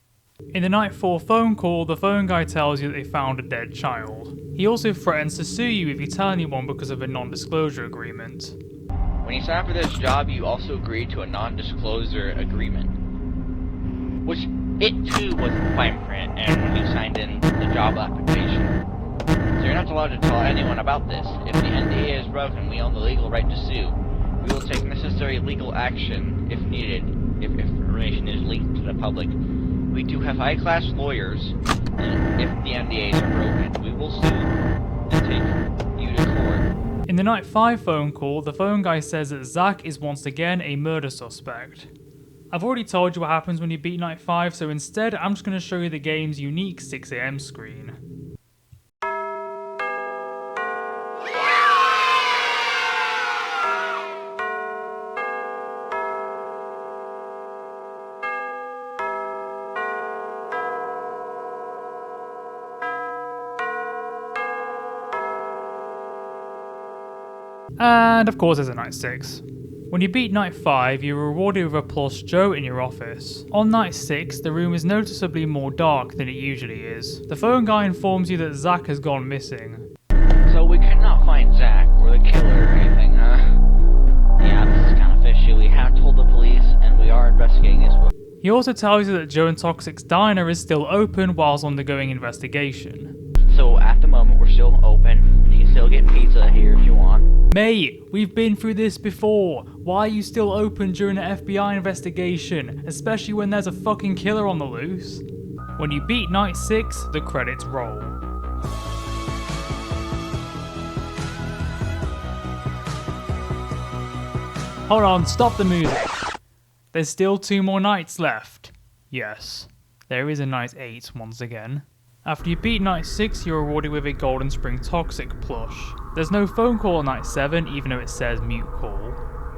In the Night 4 phone call, the phone guy tells you that they found a dead child. He also threatens to sue you if you tell anyone because of a non-disclosure agreement. When you sign up for this job, you also agree to a non-disclosure agreement, which it too was in fine print and when you signed in the job application. So you're not allowed to tell anyone about this. If the NDA is broken, we own the legal right to sue. We will take necessary legal action if needed, if information is leaked to the public, we do have high-class lawyers, and if the NDAs are broken, we will sue and take you to court. In the Night 5 phone call, the phone guy says that Zach is once again a murder suspect. I've already told you what happens when you beat Night 5, so instead I'm just going to show you the game's unique 6 AM screen. And of course there's a Night 6. When you beat Night 5, you're rewarded with a plush Joe in your office. On Night 6, the room is noticeably more dark than it usually is. The phone guy informs you that Zach has gone missing. So we cannot find Zach or the killer or anything, huh? Yeah, this is kind of fishy. We have told the police and we are investigating this. He also tells you that Joe and Toxic's diner is still open whilst undergoing investigation. So at the moment we're still open. You can still get pizza here if you want. Mate, we've been through this before. Why are you still open during an FBI investigation, especially when there's a fucking killer on the loose? When you beat Night 6, the credits roll. Hold on, stop the music. There's still 2 more nights left. Yes, there is a Night 8 once again. After you beat Night 6, you're rewarded with a Golden Spring Toxic plush. There's no phone call on Night 7, even though it says mute call.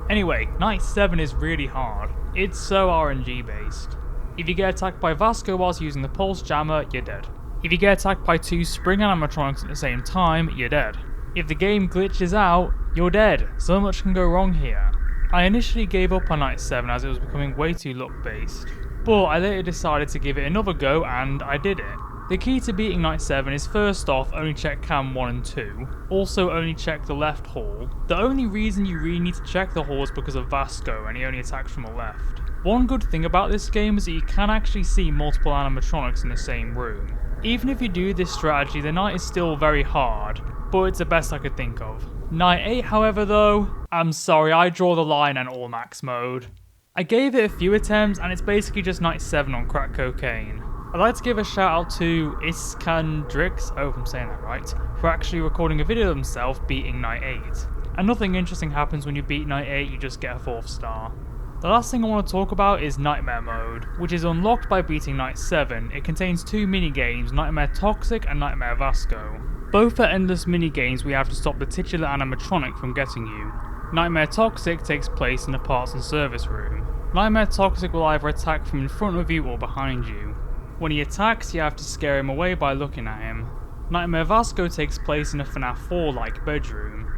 Anyway, Night 7 is really hard. It's so RNG based. If you get attacked by Vasco whilst using the Pulse Jammer, you're dead. If you get attacked by 2 Spring animatronics at the same time, you're dead. If the game glitches out, you're dead. So much can go wrong here. I initially gave up on Night 7 as it was becoming way too luck based, but I later decided to give it another go and I did it. The key to beating Night 7 is first off, only check cam 1 and 2, also only check the left hall. The only reason you really need to check the hall is because of Vasco and he only attacks from the left. One good thing about this game is that you can actually see multiple animatronics in the same room. Even if you do this strategy, the night is still very hard, but it's the best I could think of. Night 8 however though, I'm sorry, I draw the line at all max mode. I gave it a few attempts and it's basically just Night 7 on crack cocaine. I'd like to give a shout out to Iskandrix, I hope I'm saying that right, for actually recording a video of himself beating Night 8. And nothing interesting happens when you beat Night 8, you just get a 4th star. The last thing I want to talk about is Nightmare Mode, which is unlocked by beating Night 7. It contains 2 minigames, Nightmare Toxic and Nightmare Vasco. Both are endless minigames where you have to stop the titular animatronic from getting you. Nightmare Toxic takes place in a parts and service room. Nightmare Toxic will either attack from in front of you or behind you. When he attacks, you have to scare him away by looking at him. Nightmare Vasco takes place in a FNAF 4-like bedroom.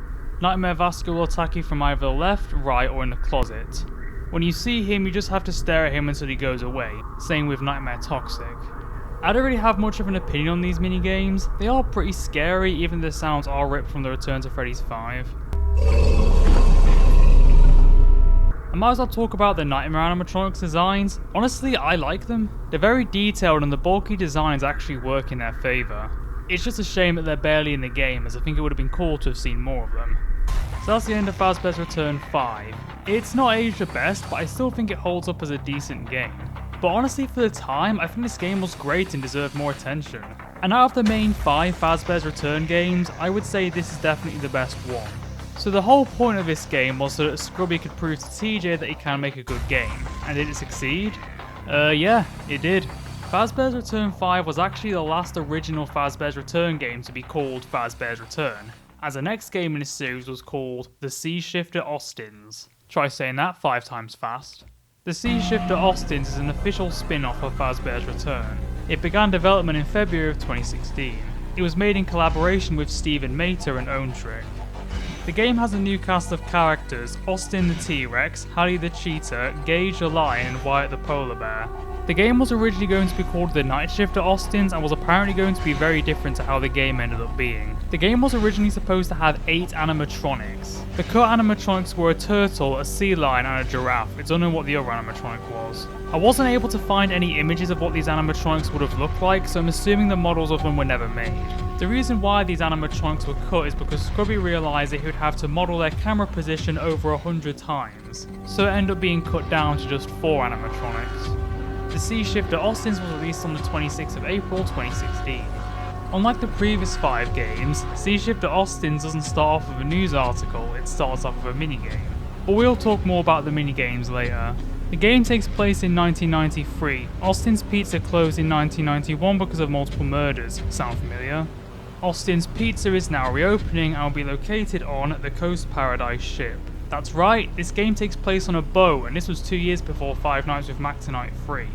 Nightmare Vasco will attack you from either the left, right, or in the closet. When you see him, you just have to stare at him until he goes away, same with Nightmare Toxic. I don't really have much of an opinion on these minigames. They are pretty scary, even though the sounds are ripped from the Return to Freddy's 5. I might as well talk about the Nightmare animatronics designs. Honestly, I like them. They're very detailed and the bulky designs actually work in their favour. It's just a shame that they're barely in the game, as I think it would have been cool to have seen more of them. So that's the end of Fazbear's Return 5. It's not aged the best, but I still think it holds up as a decent game. But honestly, for the time, I think this game was great and deserved more attention. And out of the main 5 Fazbear's Return games, I would say this is definitely the best one. So the whole point of this game was so that Scrubby could prove to TJ that he can make a good game. And did it succeed? Yeah, it did. Fazbear's Return 5 was actually the last original Fazbear's Return game to be called Fazbear's Return, as the next game in this series was called The Sea Shifter Austins. Try saying that 5 times fast. The Sea Shifter Austins is an official spin-off of Fazbear's Return. It began development in February of 2016. It was made in collaboration with Steven Mater and Own Trick. The game has a new cast of characters: Austin the T-Rex, Hallie the Cheetah, Gage the Lion, and Wyatt the Polar Bear. The game was originally going to be called The Night Shift at Austin's and was apparently going to be very different to how the game ended up being. The game was originally supposed to have 8 animatronics. The cut animatronics were a turtle, a sea lion and a giraffe. It's unknown what the other animatronic was. I wasn't able to find any images of what these animatronics would have looked like, so I'm assuming the models of them were never made. The reason why these animatronics were cut is because Scrubby realised that he would have to model their camera position over 100 times, so it ended up being cut down to just 4 animatronics. The Sea Shift at Austin's was released on the 26th of April 2016. Unlike the previous 5 games, Sea Shift at Austin's doesn't start off with a news article, it starts off with a minigame. But we'll talk more about the minigames later. The game takes place in 1993. Austin's Pizza closed in 1991 because of multiple murders. Sound familiar? Austin's Pizza is now reopening and will be located on the Coast Paradise ship. That's right, this game takes place on a boat, and this was 2 years before Five Nights with Max Night 3.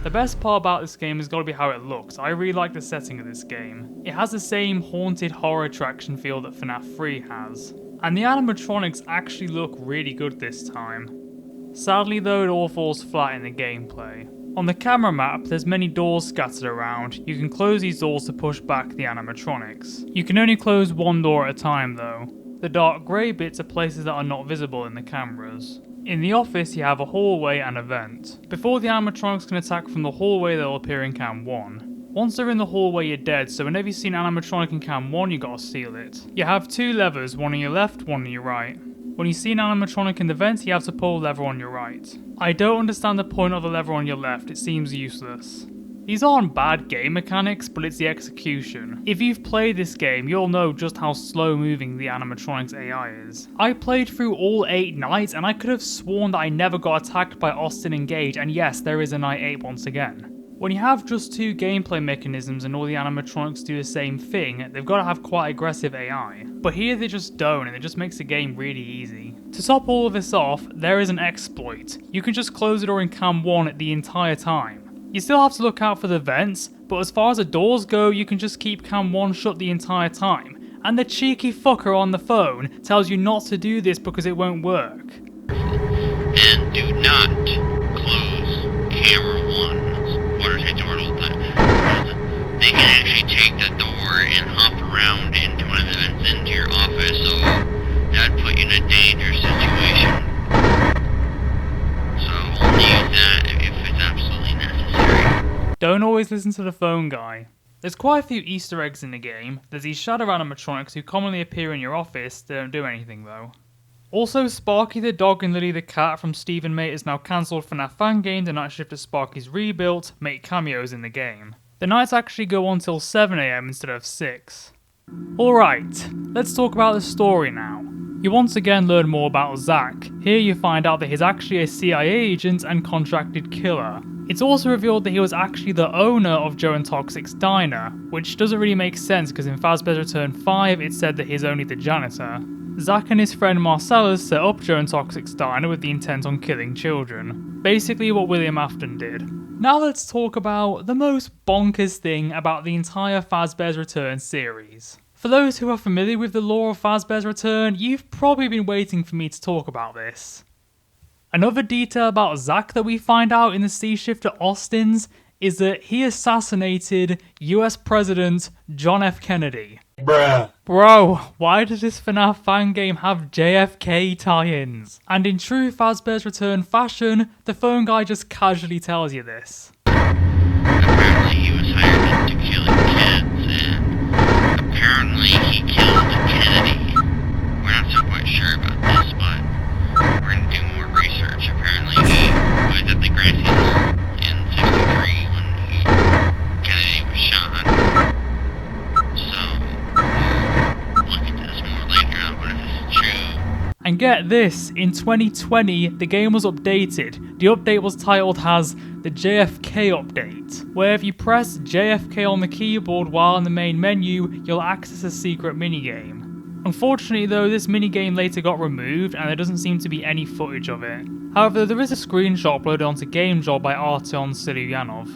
The best part about this game has got to be how it looks. I really like the setting of this game. It has the same haunted horror attraction feel that FNAF 3 has. And the animatronics actually look really good this time. Sadly though, it all falls flat in the gameplay. On the camera map, there's many doors scattered around. You can close these doors to push back the animatronics. You can only close one door at a time though. The dark grey bits are places that are not visible in the cameras. In the office, you have a hallway and a vent. Before the animatronics can attack from the hallway, they'll appear in cam 1. Once they're in the hallway, you're dead, so whenever you see an animatronic in cam 1, you gotta seal it. You have 2 levers, one on your left, one on your right. When you see an animatronic in the vent, you have to pull a lever on your right. I don't understand the point of the lever on your left, it seems useless. These aren't bad game mechanics, but it's the execution. If you've played this game, you'll know just how slow moving the animatronics AI is. I played through all 8 nights and I could have sworn that I never got attacked by Austin and Gage, and yes, there is a night 8 once again. When you have just 2 gameplay mechanisms and all the animatronics do the same thing, they've got to have quite aggressive AI. But here they just don't, and it just makes the game really easy. To top all of this off, there is an exploit. You can just close the door in cam 1 the entire time. You still have to look out for the vents, but as far as the doors go, you can just keep cam 1 shut the entire time. And the cheeky fucker on the phone tells you not to do this because it won't work. And do not close camera 1's watertight door at all times. They can actually take the door and hop around into one of the vents into your office, so that'd put you in a dangerous situation. So only use that if it's absolutely necessary. Don't always listen to the phone guy. There's quite a few Easter eggs in the game. There's these shadow animatronics who commonly appear in your office, they don't do anything though. Also, Sparky the dog and Lily the cat from Stephen Mate now cancelled FNAF fan game. The Night Shift at Sparky's rebuilt, make cameos in the game. The nights actually go on till 7 AM instead of 6. Alright, let's talk about the story now. You once again learn more about Zach. Here you find out that he's actually a CIA agent and contracted killer. It's also revealed that he was actually the owner of Joe and Toxic's diner, which doesn't really make sense because in Fazbear's Return 5 it said that he's only the janitor. Zach and his friend Marcellus set up Joe and Toxic's diner with the intent on killing children. Basically what William Afton did. Now let's talk about the most bonkers thing about the entire Fazbear's Return series. For those who are familiar with the lore of Fazbear's Return, you've probably been waiting for me to talk about this. Another detail about Zack that we find out in the Sea Shift at Austin's is that he assassinated US President John F. Kennedy. Bruh. Bro, why does this FNAF fan game have JFK tie-ins? And in true Fazbear's Return fashion, the phone guy just casually tells you this. Apparently he was hired into killing kids, and apparently he killed Kennedy. We're not so quite sure about this, but we're gonna do more research. Apparently he was at the Gracie in 63 when Kennedy was shot. So, we'll look into this more later on, but if this is true. And get this, in 2020, the game was updated. The update was titled as the JFK update, where if you press JFK on the keyboard while in the main menu, you'll access a secret minigame. Unfortunately though, this minigame later got removed and there doesn't seem to be any footage of it. However, there is a screenshot uploaded onto GameJob by Artyom Silyanov.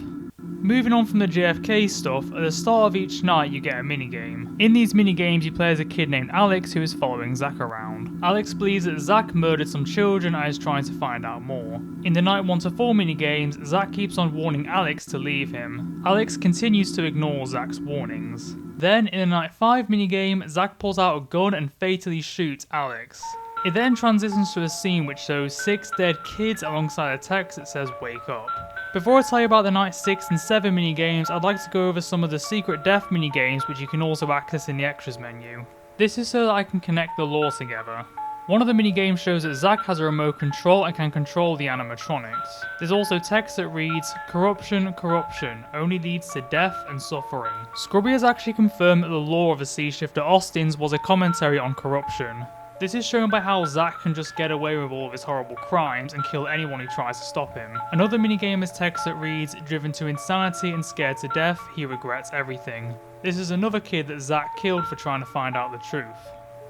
Moving on from the JFK stuff, at the start of each night you get a minigame. In these minigames you play as a kid named Alex who is following Zach around. Alex believes that Zach murdered some children and is trying to find out more. In the night 1 to 4 minigames, Zach keeps on warning Alex to leave him. Alex continues to ignore Zach's warnings. Then in the night 5 minigame, Zach pulls out a gun and fatally shoots Alex. It then transitions to a scene which shows 6 dead kids alongside a text that says "Wake up." Before I tell you about the night 6 and 7 minigames, I'd like to go over some of the secret death minigames which you can also access in the extras menu. This is so that I can connect the lore together. One of the minigames shows that Zach has a remote control and can control the animatronics. There's also text that reads, "Corruption, corruption, only leads to death and suffering." Scrubby has actually confirmed that the lore of the Sea Shifter Austins was a commentary on corruption. This is shown by how Zach can just get away with all of his horrible crimes and kill anyone who tries to stop him. Another minigame is text that reads, "Driven to insanity and scared to death, he regrets everything." This is another kid that Zach killed for trying to find out the truth.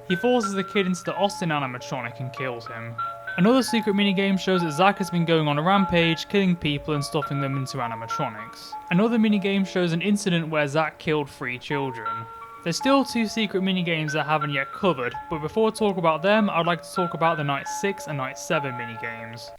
He forces the kid into the Austin animatronic and kills him. Another secret minigame shows that Zach has been going on a rampage, killing people and stuffing them into animatronics. Another minigame shows an incident where Zach killed 3 children. There's still 2 secret minigames that I haven't yet covered, but before I talk about them, I'd like to talk about the Night 6 and Night 7 minigames.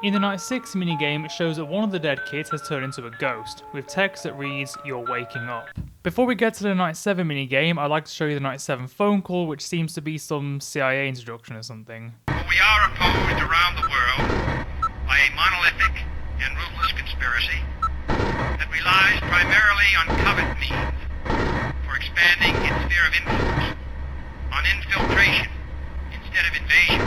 In the Night 6 minigame, it shows that one of the dead kids has turned into a ghost, with text that reads, "You're waking up." Before we get to the Night 7 minigame, I'd like to show you the Night 7 phone call, which seems to be some CIA introduction or something. We are opposed around the world by a monolithic and ruthless conspiracy that relies primarily on covert means for expanding its sphere of influence, on infiltration instead of invasion,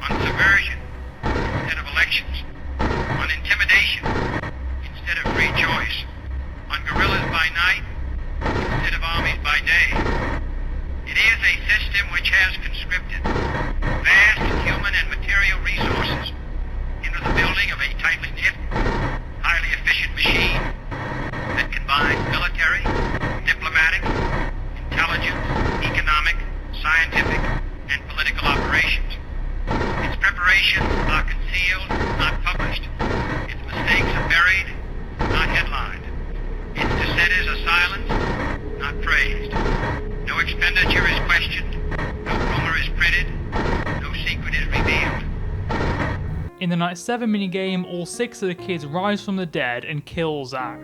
on subversion instead of elections, on intimidation instead of free choice, on guerrillas by night instead of armies by day. It is a system which has conscripted vast human and material resources into the building of a tightly knit, highly efficient machine that combines military, diplomatic, intelligence, economic, scientific, and political operations. Its preparations are concealed, not published. Its mistakes are buried, not headlined. Its dissenters are silenced, not praised. No expenditure is questioned, no rumor is printed, no secret is revealed. In the Night 7 minigame, all 6 of the kids rise from the dead and kill Zach.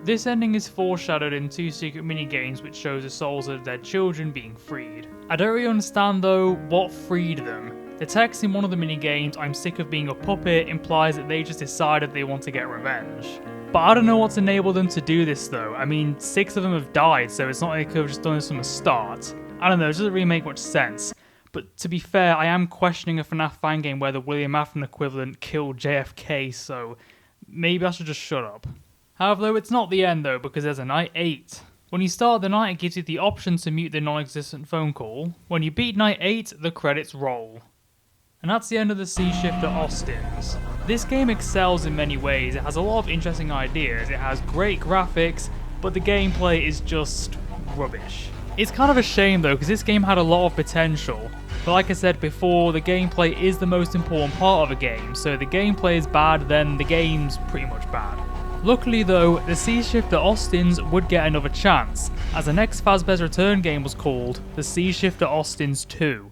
This ending is foreshadowed in 2 secret minigames which shows the souls of dead children being freed. I don't really understand though what freed them. The text in one of the minigames, "I'm sick of being a puppet," implies that they just decided they want to get revenge. But I don't know what's enabled them to do this though. I mean, 6 of them have died, so it's not like they could have just done this from the start. I don't know, it doesn't really make much sense. But to be fair, I am questioning a FNAF fan game where the William Afton equivalent killed JFK, so maybe I should just shut up. However, though, it's not the end though, because there's a Night 8. When you start the night, it gives you the option to mute the non-existent phone call. When you beat Night 8, the credits roll. And that's the end of the Sea Shifter Austins. This game excels in many ways. It has a lot of interesting ideas, it has great graphics, but the gameplay is just rubbish. It's kind of a shame though, because this game had a lot of potential. But like I said before, the gameplay is the most important part of a game, so if the gameplay is bad, then the game's pretty much bad. Luckily though, the Sea Shifter Austins would get another chance, as the next Fazbear's Return game was called the Sea Shifter Austins 2.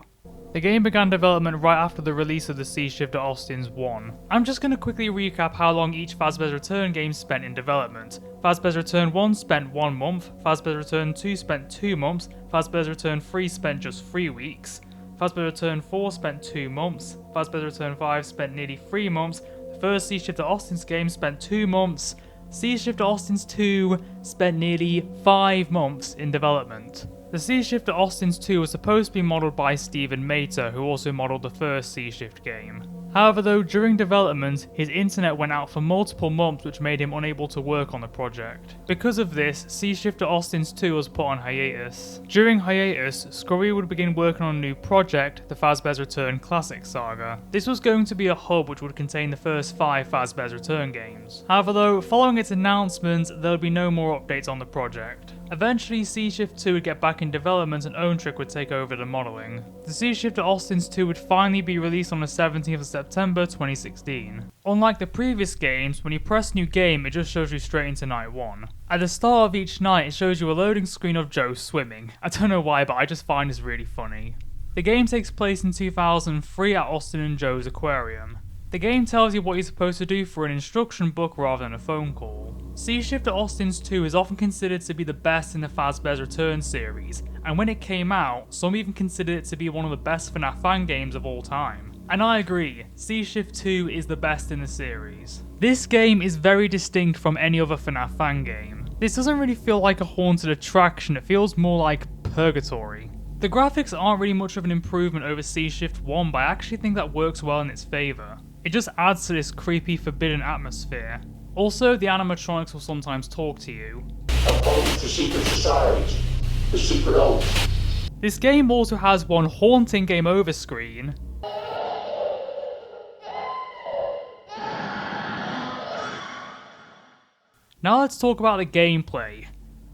The game began development right after the release of the Sea Shifter Austins 1. I'm just going to quickly recap how long each Fazbear's Return game spent in development. Fazbear's Return 1 spent 1 month, Fazbear's Return 2 spent 2 months, Fazbear's Return 3 spent just 3 weeks, Fazbear's Return 4 spent 2 months, Fazbear's Return 5 spent nearly 3 months, the first Sea Shifter Austins game spent 2 months, Sea Shifter Austins 2 spent nearly 5 months in development. The Sea Shifter Austins 2 was supposed to be modelled by Stephen Mater, who also modelled the first Sea Shift game. However though, during development, his internet went out for multiple months which made him unable to work on the project. Because of this, Sea Shifter Austin's 2 was put on hiatus. During hiatus, Scurry would begin working on a new project, the Fazbear's Return Classic Saga. This was going to be a hub which would contain the first 5 Fazbear's Return games. However though, following its announcement, there would be no more updates on the project. Eventually, Sea Shift 2 would get back in development and Owntrick would take over the modelling. The Sea Shifter Austin's 2 would finally be released on the 17th of September 2016. Unlike the previous games, when you press new game, it just shows you straight into night 1. At the start of each night, it shows you a loading screen of Joe swimming. I don't know why, but I just find this really funny. The game takes place in 2003 at Austin and Joe's aquarium. The game tells you what you're supposed to do for an instruction book rather than a phone call. Sea Shifter Austin's 2 is often considered to be the best in the Fazbear's Return series, and when it came out, some even considered it to be one of the best FNAF fan games of all time. And I agree, Sea Shift 2 is the best in the series. This game is very distinct from any other FNAF fan game. This doesn't really feel like a haunted attraction, it feels more like purgatory. The graphics aren't really much of an improvement over Sea Shift 1, but I actually think that works well in its favour. It just adds to this creepy, forbidden atmosphere. Also, the animatronics will sometimes talk to you. Opposed to secret societies, the secret oath. This game also has one haunting game over screen. Now let's talk about the gameplay.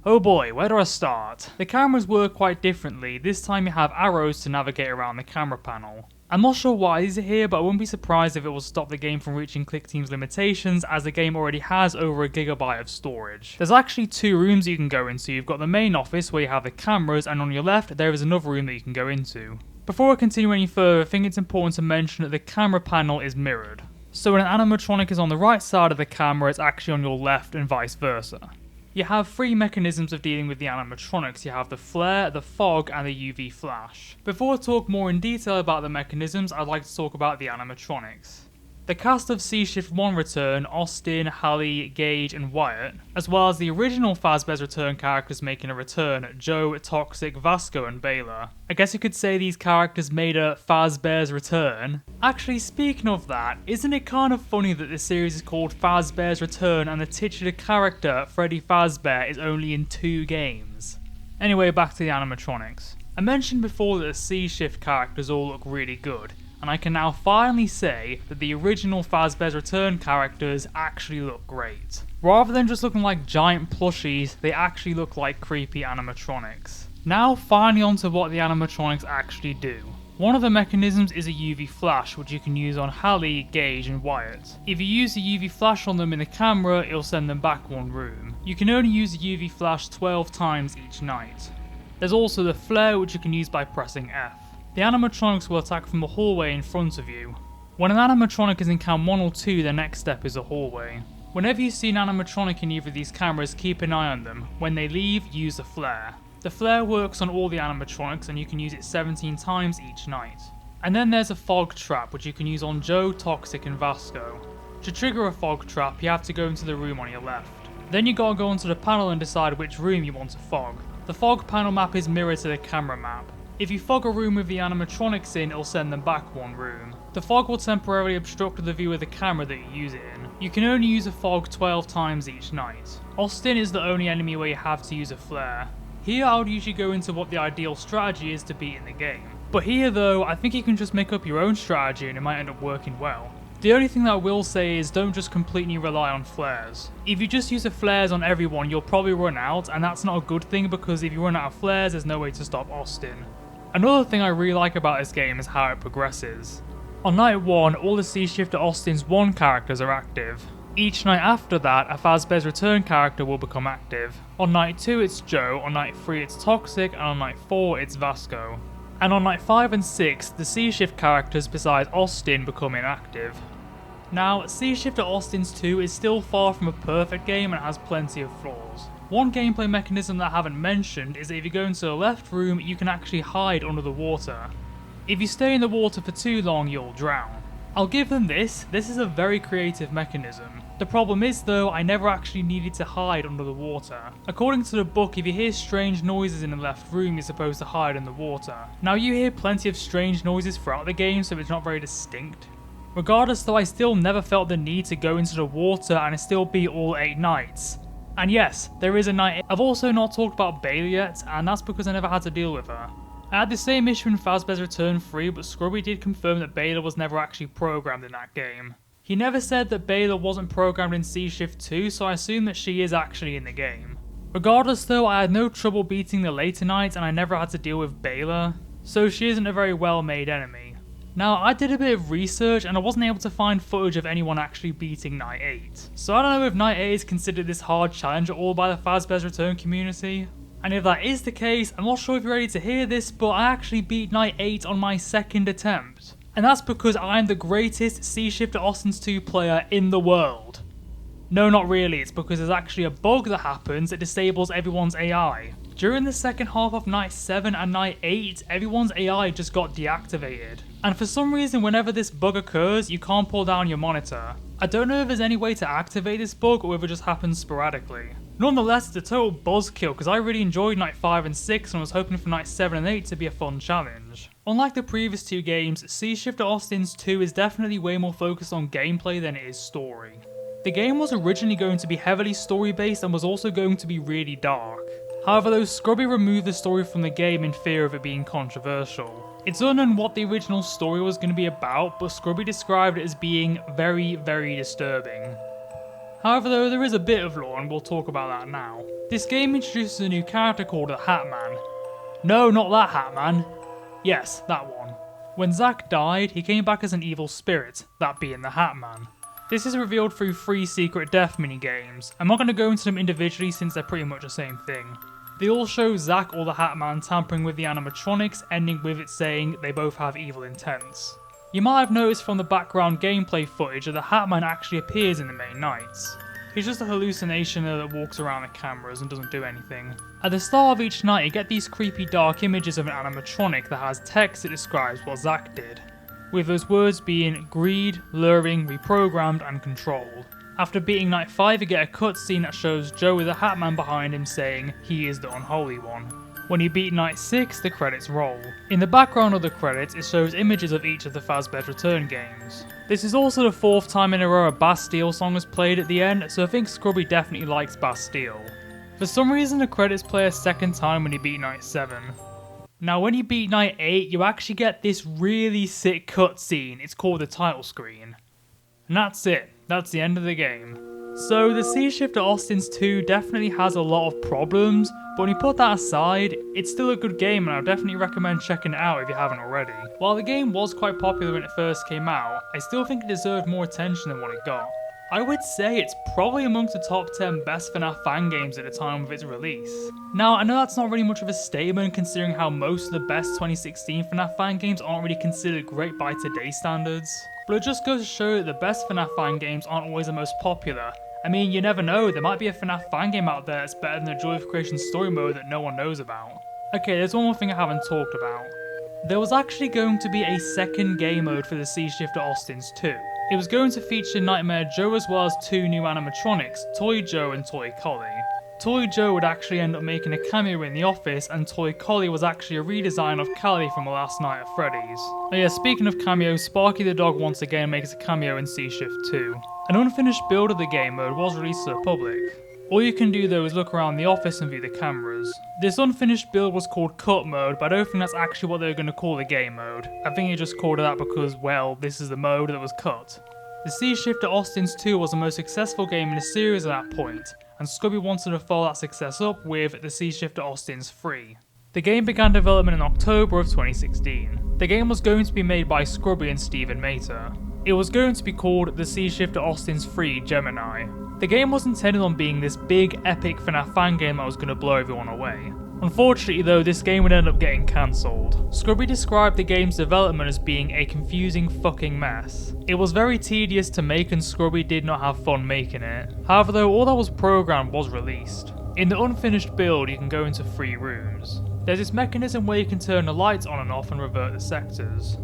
Oh boy, where do I start? The cameras work quite differently. This time you have arrows to navigate around the camera panel. I'm not sure why these are here, but I wouldn't be surprised if it will stop the game from reaching ClickTeam's limitations, as the game already has over a gigabyte of storage. There's actually 2 rooms you can go into. You've got the main office where you have the cameras, and on your left there is another room that you can go into. Before I continue any further, I think it's important to mention that the camera panel is mirrored. So when an animatronic is on the right side of the camera, it's actually on your left and vice versa. You have 3 mechanisms of dealing with the animatronics. You have the flare, the fog, and the UV flash. Before I talk more in detail about the mechanisms, I'd like to talk about the animatronics. The cast of Sea Shift 1 return Austin, Hallie, Gage, and Wyatt, as well as the original Fazbear's Return characters making a return, Joe, Toxic, Vasco, and Baylor. I guess you could say these characters made a Fazbear's Return. Actually, speaking of that, isn't it kind of funny that this series is called Fazbear's Return and the titular character, Freddy Fazbear, is only in 2 games? Anyway, back to the animatronics. I mentioned before that the Sea Shift characters all look really good, and I can now finally say that the original Fazbear's Return characters actually look great. Rather than just looking like giant plushies, they actually look like creepy animatronics. Now finally onto what the animatronics actually do. One of the mechanisms is a UV flash, which you can use on Hallie, Gage, and Wyatt. If you use the UV flash on them in the camera, it'll send them back 1 room. You can only use the UV flash 12 times each night. There's also the flare, which you can use by pressing F. The animatronics will attack from the hallway in front of you. When an animatronic is in cam 1 or 2, the next step is a hallway. Whenever you see an animatronic in either of these cameras, keep an eye on them. When they leave, use the flare. The flare works on all the animatronics and you can use it 17 times each night. And then there's a fog trap, which you can use on Joe, Toxic, and Vasco. To trigger a fog trap, you have to go into the room on your left. Then you gotta go onto the panel and decide which room you want to fog. The fog panel map is mirrored to the camera map. If you fog a room with the animatronics in, it'll send them back 1 room. The fog will temporarily obstruct the view of the camera that you use it in. You can only use a fog 12 times each night. Austin is the only enemy where you have to use a flare. Here I would usually go into what the ideal strategy is to beat in the game. But here though, I think you can just make up your own strategy and it might end up working well. The only thing that I will say is don't just completely rely on flares. If you just use the flares on everyone, you'll probably run out, and that's not a good thing because if you run out of flares, there's no way to stop Austin. Another thing I really like about this game is how it progresses. On night 1, all the Sea Shifter Austin's 1 characters are active. Each night after that, a Fazbear's Return character will become active. On night 2 it's Joe, on night 3 it's Toxic, and on night 4 it's Vasco. And on night 5 and 6, the Sea Shift characters besides Austin become inactive. Now, Sea Shifter Austin's 2 is still far from a perfect game and has plenty of flaws. One gameplay mechanism that I haven't mentioned is that if you go into the left room, you can actually hide under the water. If you stay in the water for too long, you'll drown. I'll give them this is a very creative mechanism. The problem is though, I never actually needed to hide under the water. According to the book, if you hear strange noises in the left room, you're supposed to hide in the water. Now you hear plenty of strange noises throughout the game, so it's not very distinct. Regardless though, I still never felt the need to go into the water and it still beat all 8 nights. And yes, there is a night 8. I've also not talked about Bailey yet, and that's because I never had to deal with her. I had the same issue in Fazbear's Return 3, but Scrubby did confirm that Baylor was never actually programmed in that game. He never said that Baylor wasn't programmed in Sea Shift 2, so I assume that she is actually in the game. Regardless though, I had no trouble beating the later nights and I never had to deal with Baylor, so she isn't a very well made enemy. Now, I did a bit of research and I wasn't able to find footage of anyone actually beating Night 8. So I don't know if Night 8 is considered this hard challenge at all by the Fazbear's Return community. And if that is the case, I'm not sure if you're ready to hear this, but I actually beat Night 8 on my second attempt. And that's because I'm the greatest Sea Shifter Austin's 2 player in the world. No, not really, it's because there's actually a bug that happens that disables everyone's AI. During the second half of Night 7 and Night 8, everyone's AI just got deactivated. And for some reason, whenever this bug occurs, you can't pull down your monitor. I don't know if there's any way to activate this bug or if it just happens sporadically. Nonetheless, it's a total buzzkill because I really enjoyed Night 5 and 6 and was hoping for Night 7 and 8 to be a fun challenge. Unlike the previous 2 games, Sea Shifter Austin's 2 is definitely way more focused on gameplay than it is story. The game was originally going to be heavily story based and was also going to be really dark. However though, Scrubby removed the story from the game in fear of it being controversial. It's unknown what the original story was going to be about, but Scrubby described it as being very, very disturbing. However though, there is a bit of lore and we'll talk about that now. This game introduces a new character called the Hat Man. No, not that Hat Man. Yes, that one. When Zack died, he came back as an evil spirit, that being the Hat Man. This is revealed through 3 secret death minigames. I'm not going to go into them individually since they're pretty much the same thing. They all show Zack or the Hat Man tampering with the animatronics, ending with it saying they both have evil intents. You might have noticed from the background gameplay footage that the Hat Man actually appears in the main nights. He's just a hallucination that walks around the cameras and doesn't do anything. At the start of each night you get these creepy dark images of an animatronic that has text that describes what Zack did, with those words being greed, luring, reprogrammed and controlled. After beating Night 5 you get a cutscene that shows Joe with a Hat Man behind him saying he is the unholy one. When you beat Night 6 the credits roll. In the background of the credits it shows images of each of the Fazbear's Return games. This is also the 4th time in a row a Bastille song is played at the end, so I think Scrubby definitely likes Bastille. For some reason the credits play a second time when you beat Night 7. Now when you beat Night 8 you actually get this really sick cutscene, it's called the title screen. And that's it, that's the end of the game. So the Sea Shifter Austin's 2 definitely has a lot of problems, but when you put that aside, it's still a good game and I would definitely recommend checking it out if you haven't already. While the game was quite popular when it first came out, I still think it deserved more attention than what it got. I would say it's probably amongst the top 10 best FNAF fan games at the time of its release. Now, I know that's not really much of a statement considering how most of the best 2016 FNAF fan games aren't really considered great by today's standards, but it just goes to show that the best FNAF fan games aren't always the most popular. I mean, you never know, there might be a FNAF fan game out there that's better than the Joy of Creation story mode that no one knows about. Okay, there's one more thing I haven't talked about. There was actually going to be a second game mode for the Sea Shifter Austin's 2. It was going to feature Nightmare Joe as well as 2 new animatronics, Toy Joe and Toy Collie. Toy Joe would actually end up making a cameo in The Office, and Toy Collie was actually a redesign of Callie from The Last Night at Freddy's. Oh yeah, speaking of cameos, Sparky the dog once again makes a cameo in Sea Shift 2. An unfinished build of the game mode was released to the public. All you can do though is look around the office and view the cameras. This unfinished build was called Cut Mode, but I don't think that's actually what they were going to call the game mode. I think they just called it that because, well, this is the mode that was cut. The Sea Shifter Austin's 2 was the most successful game in the series at that point, and Scrubby wanted to follow that success up with the Sea Shifter Austin's 3. The game began development in October of 2016. The game was going to be made by Scrubby and Steven Mater. It was going to be called the Sea Shifter Austin's 3 Gemini. The game was intended on being this big, epic FNAF fan game that was going to blow everyone away. Unfortunately though, this game would end up getting cancelled. Scrubby described the game's development as being a confusing fucking mess. It was very tedious to make and Scrubby did not have fun making it. However though, all that was programmed was released. In the unfinished build you can go into 3 rooms. There's this mechanism where you can turn the lights on and off and revert the sectors.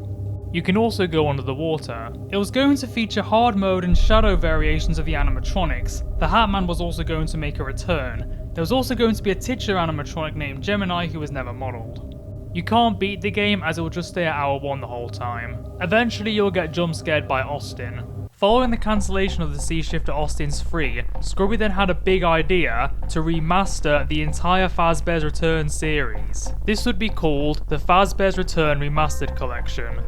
You can also go under the water. It was going to feature hard mode and shadow variations of the animatronics. The Hat Man was also going to make a return. There was also going to be a titular animatronic named Gemini who was never modelled. You can't beat the game as it will just stay at hour 1 the whole time. Eventually you'll get jump scared by Austin. Following the cancellation of the Sea Shifter Austin's Free, Scrubby then had a big idea to remaster the entire Fazbear's Return series. This would be called the Fazbear's Return Remastered Collection.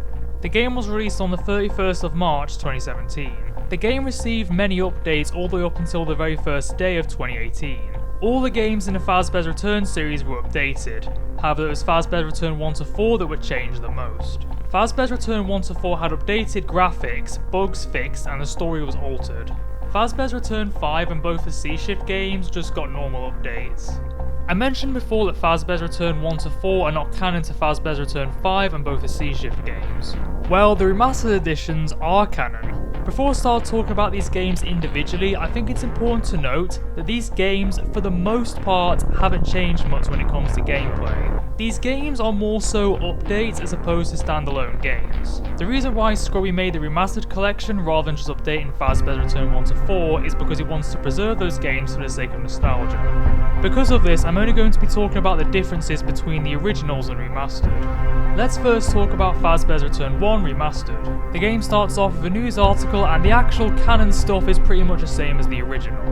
The game was released on the 31st of March 2017. The game received many updates all the way up until the very first day of 2018. All the games in the Fazbear's Return series were updated. However, it was Fazbear's Return 1 to 4 that were changed the most. Fazbear's Return 1 to 4 had updated graphics, bugs fixed, and the story was altered. Fazbear's Return 5 and both the Sea Shift games just got normal updates. I mentioned before that Fazbear's Return 1 to 4 are not canon to Fazbear's Return 5 and both the Sea Shift games. Well, the remastered editions are canon. Before I start talking about these games individually, I think it's important to note that these games, for the most part, haven't changed much when it comes to gameplay. These games are more so updates as opposed to standalone games. The reason why Scrubby made the remastered collection rather than just updating Fazbear's Return 1 to 4 is because he wants to preserve those games for the sake of nostalgia. Because of this, I'm only going to be talking about the differences between the originals and remastered. Let's first talk about Fazbear's Return 1 Remastered. The game starts off with a news article and the actual canon stuff is pretty much the same as the original.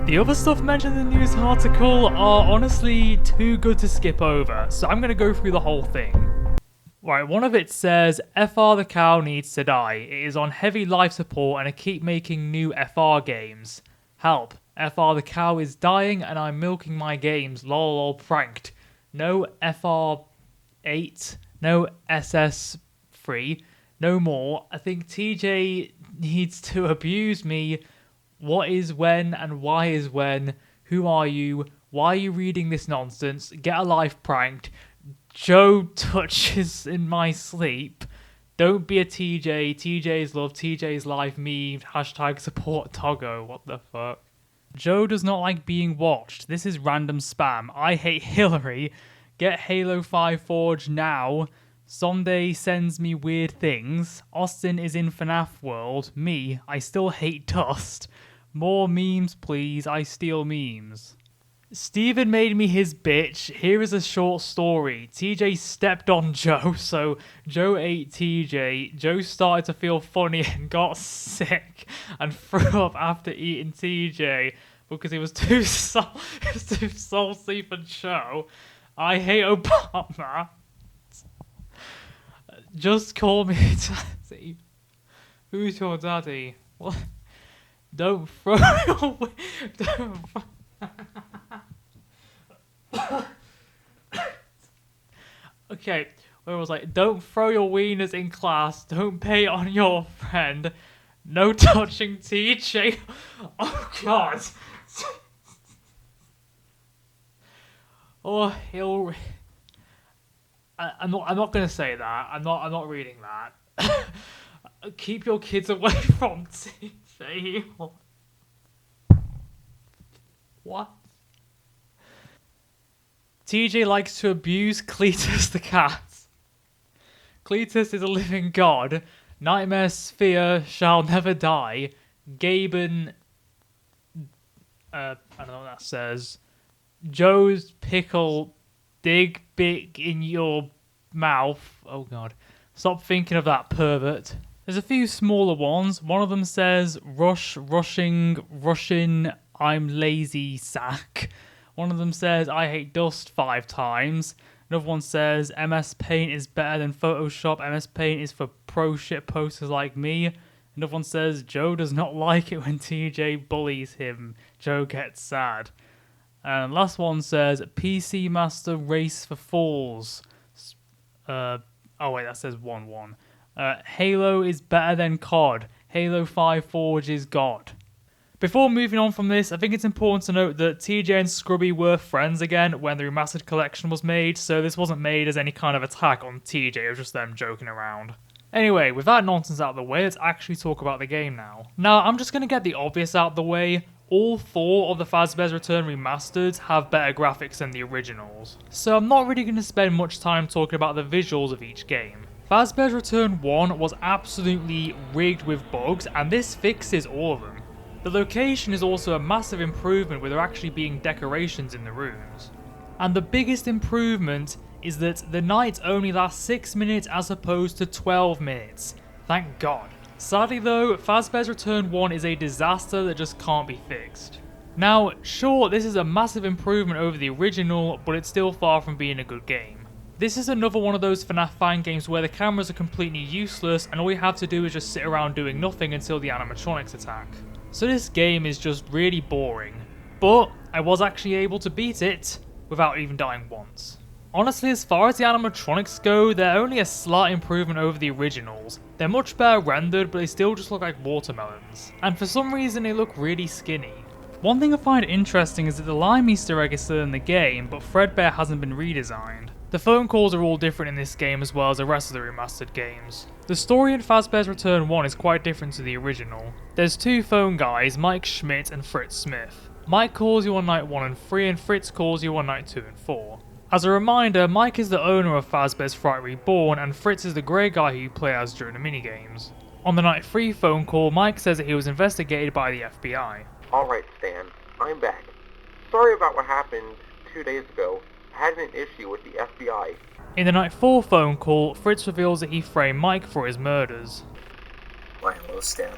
The other stuff mentioned in the news article are honestly too good to skip over, so I'm going to go through the whole thing. Right, one of it says, FR the cow needs to die. It is on heavy life support and I keep making new FR games. Help, FR the cow is dying and I'm milking my games, lol pranked. No FR8, no SS3, no more. I think TJ needs to abuse me. What is when and why is when? Who are you? Why are you reading this nonsense? Get a life pranked. Joe touches in my sleep. Don't be a TJ. TJ's love. TJ's life meme. Hashtag support Togo. What the fuck? Joe does not like being watched. This is random spam. I hate Hillary. Get Halo 5 Forge now. Sunday sends me weird things. Austin is in FNAF world. Me, I still hate dust. More memes, please. I steal memes. Steven made me his bitch. Here is a short story. TJ stepped on Joe, so Joe ate TJ. Joe started to feel funny and got sick and threw up after eating TJ because he was too salty for Joe. I hate Obama. Just call me daddy. Who's your daddy? What? Don't throw your... Don't... Okay, where was I? Don't throw your wieners in class. Don't pay on your friend. No touching TJ. Oh God. Oh, he'll... I'm not gonna say that. I'm not reading that. Keep your kids away from TJ. What? TJ likes to abuse Cletus the cat. Cletus is a living god. Nightmare Sphere shall never die. Gaben... I don't know what that says. Joe's pickle... Dig big in your mouth. Oh god. Stop thinking of that, pervert. There's a few smaller ones. One of them says, rushing, I'm lazy, sack. One of them says, I hate dust 5 times. Another one says, MS Paint is better than Photoshop. MS Paint is for pro shit posters like me. Another one says, Joe does not like it when TJ bullies him. Joe gets sad. And last one says, PC Master Race for Fools. Oh wait, that says 1-1. Halo is better than COD. Halo 5 Forge is God. Before moving on from this, I think it's important to note that TJ and Scrubby were friends again when the remastered collection was made, so this wasn't made as any kind of attack on TJ, it was just them joking around. Anyway, with that nonsense out of the way, let's actually talk about the game now. Now, I'm just going to get the obvious out of the way. All 4 of the Fazbear's Return Remastered have better graphics than the originals, so I'm not really going to spend much time talking about the visuals of each game. Fazbear's Return 1 was absolutely rigged with bugs, and this fixes all of them. The location is also a massive improvement with there actually being decorations in the rooms. And the biggest improvement is that the night only lasts 6 minutes as opposed to 12 minutes. Thank God. Sadly though, Fazbear's Return 1 is a disaster that just can't be fixed. Now, sure, this is a massive improvement over the original, but it's still far from being a good game. This is another one of those FNAF fan games where the cameras are completely useless and all you have to do is just sit around doing nothing until the animatronics attack. So this game is just really boring. But I was actually able to beat it without even dying once. Honestly, as far as the animatronics go, they're only a slight improvement over the originals. They're much better rendered, but they still just look like watermelons. And for some reason they look really skinny. One thing I find interesting is that the Lime Easter egg is still in the game, but Fredbear hasn't been redesigned. The phone calls are all different in this game as well as the rest of the remastered games. The story in Fazbear's Return 1 is quite different to the original. There's two phone guys, Mike Schmidt and Fritz Smith. Mike calls you on night 1 and 3 and Fritz calls you on night 2 and 4. As a reminder, Mike is the owner of Fazbear's Fright Reborn and Fritz is the grey guy who you play as during the minigames. On the night 3 phone call, Mike says that he was investigated by the FBI. Alright, Stan, I'm back. Sorry about what happened 2 days ago. I had an issue with the FBI. In the night 4 phone call, Fritz reveals that he framed Mike for his murders. Why, hello, Stan.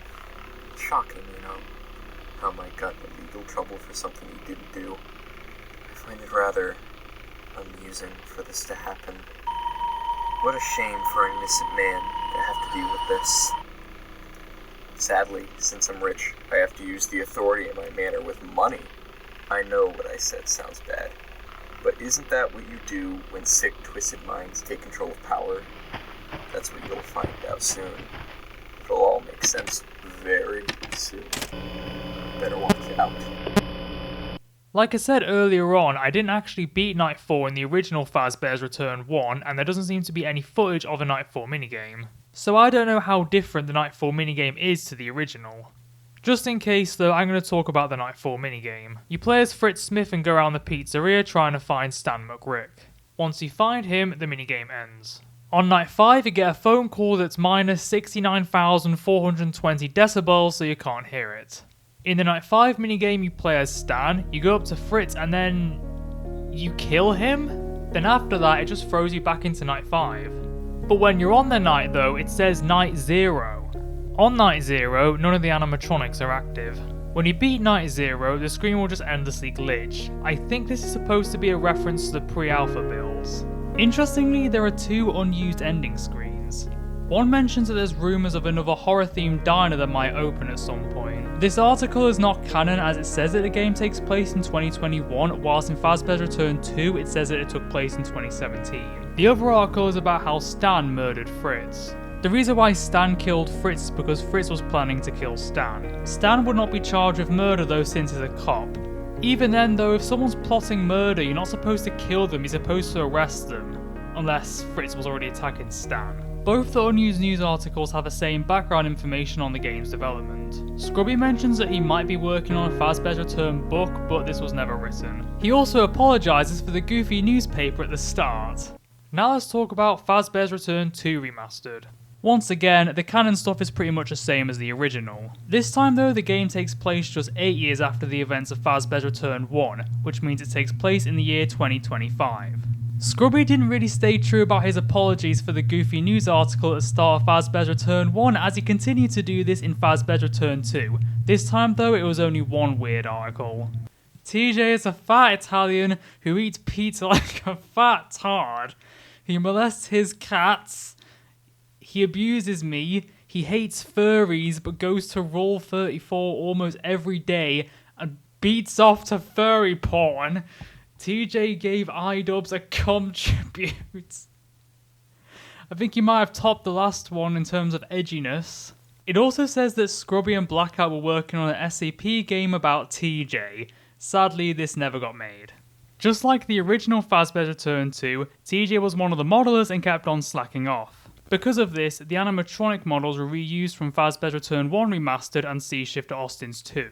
Shocking, how Mike got in legal trouble for something he didn't do. I find it rather amusing for this to happen. What a shame for an innocent man to have to deal with this. Sadly, since I'm rich, I have to use the authority in my manner with money. I know what I said sounds bad, but isn't that what you do when sick, twisted minds take control of power? That's what you'll find out soon. It'll all make sense very soon. Better watch out. Like I said earlier on, I didn't actually beat Night 4 in the original Fazbear's Return 1, and there doesn't seem to be any footage of a Night 4 minigame. So I don't know how different the Night 4 minigame is to the original. Just in case though, I'm going to talk about the Night 4 minigame. You play as Fritz Smith and go around the pizzeria trying to find Stan McRick. Once you find him, the minigame ends. On Night 5, you get a phone call that's minus 69,420 decibels so you can't hear it. In the Night 5 minigame, you play as Stan, you go up to Fritz and then you kill him? Then after that, it just throws you back into Night 5. But when you're on the night though, it says Night 0. On Night 0, none of the animatronics are active. When you beat Night 0, the screen will just endlessly glitch. I think this is supposed to be a reference to the pre-alpha builds. Interestingly, there are 2 unused ending screens. One mentions that there's rumours of another horror-themed diner that might open at some point. This article is not canon as it says that the game takes place in 2021, whilst in Fazbear's Return 2 it says that it took place in 2017. The other article is about how Stan murdered Fritz. The reason why Stan killed Fritz is because Fritz was planning to kill Stan. Stan would not be charged with murder though since he's a cop. Even then though, if someone's plotting murder, you're not supposed to kill them, you're supposed to arrest them. Unless Fritz was already attacking Stan. Both the unused news articles have the same background information on the game's development. Scrubby mentions that he might be working on a Fazbear's Return book, but this was never written. He also apologises for the goofy newspaper at the start. Now let's talk about Fazbear's Return 2 Remastered. Once again, the canon stuff is pretty much the same as the original. This time though, the game takes place just 8 years after the events of Fazbear's Return 1, which means it takes place in the year 2025. Scrubby didn't really stay true about his apologies for the goofy news article at the start of Fazbear's Return 1 as he continued to do this in Fazbear's Return 2. This time though, it was only one weird article. TJ is a fat Italian who eats pizza like a fat tard. He molests his cats. He abuses me. He hates furries but goes to Rule 34 almost every day and beats off to furry porn. TJ gave iDubbbz a cum tribute. I think he might have topped the last one in terms of edginess. It also says that Scrubby and Blackout were working on an SCP game about TJ. Sadly, this never got made. Just like the original Fazbear's Return 2, TJ was one of the modelers and kept on slacking off. Because of this, the animatronic models were reused from Fazbear's Return 1 Remastered and Sea Shifter Austin's 2.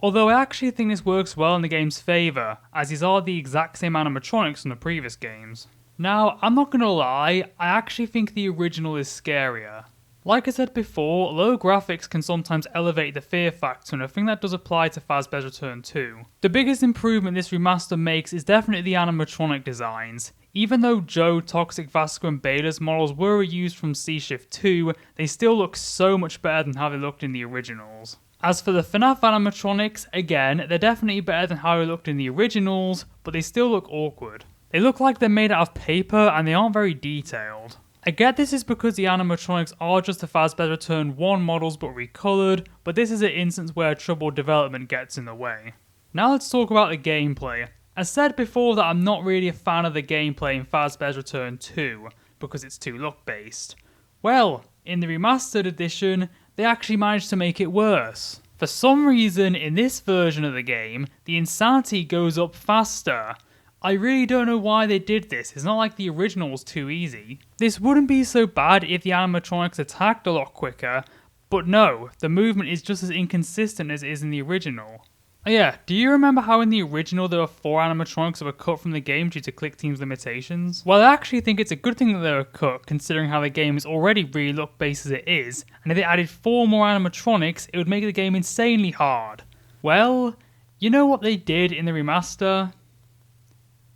Although I actually think this works well in the game's favour, as these are the exact same animatronics from the previous games. Now, I'm not gonna lie, I actually think the original is scarier. Like I said before, low graphics can sometimes elevate the fear factor, and I think that does apply to Fazbear's Return 2. The biggest improvement this remaster makes is definitely the animatronic designs. Even though Joe, Toxic, Vasco and Baylor's models were reused from Sea Shift 2, they still look so much better than how they looked in the originals. As for the FNAF animatronics, again, they're definitely better than how they looked in the originals, but they still look awkward. They look like they're made out of paper and they aren't very detailed. I get this is because the animatronics are just the Fazbear Return 1 models but recoloured, but this is an instance where troubled development gets in the way. Now let's talk about the gameplay. I said before that I'm not really a fan of the gameplay in Fazbear's Return 2, because it's too luck-based. Well, in the Remastered edition, they actually managed to make it worse. For some reason, in this version of the game, the insanity goes up faster. I really don't know why they did this, it's not like the original was too easy. This wouldn't be so bad if the animatronics attacked a lot quicker, but no, the movement is just as inconsistent as it is in the original. Oh yeah, do you remember how in the original there were 4 animatronics that were cut from the game due to Click Team's limitations? Well, I actually think it's a good thing that they were cut, considering how the game is already really luck-based as it is, and if they added 4 more animatronics, it would make the game insanely hard. Well, you know what they did in the remaster?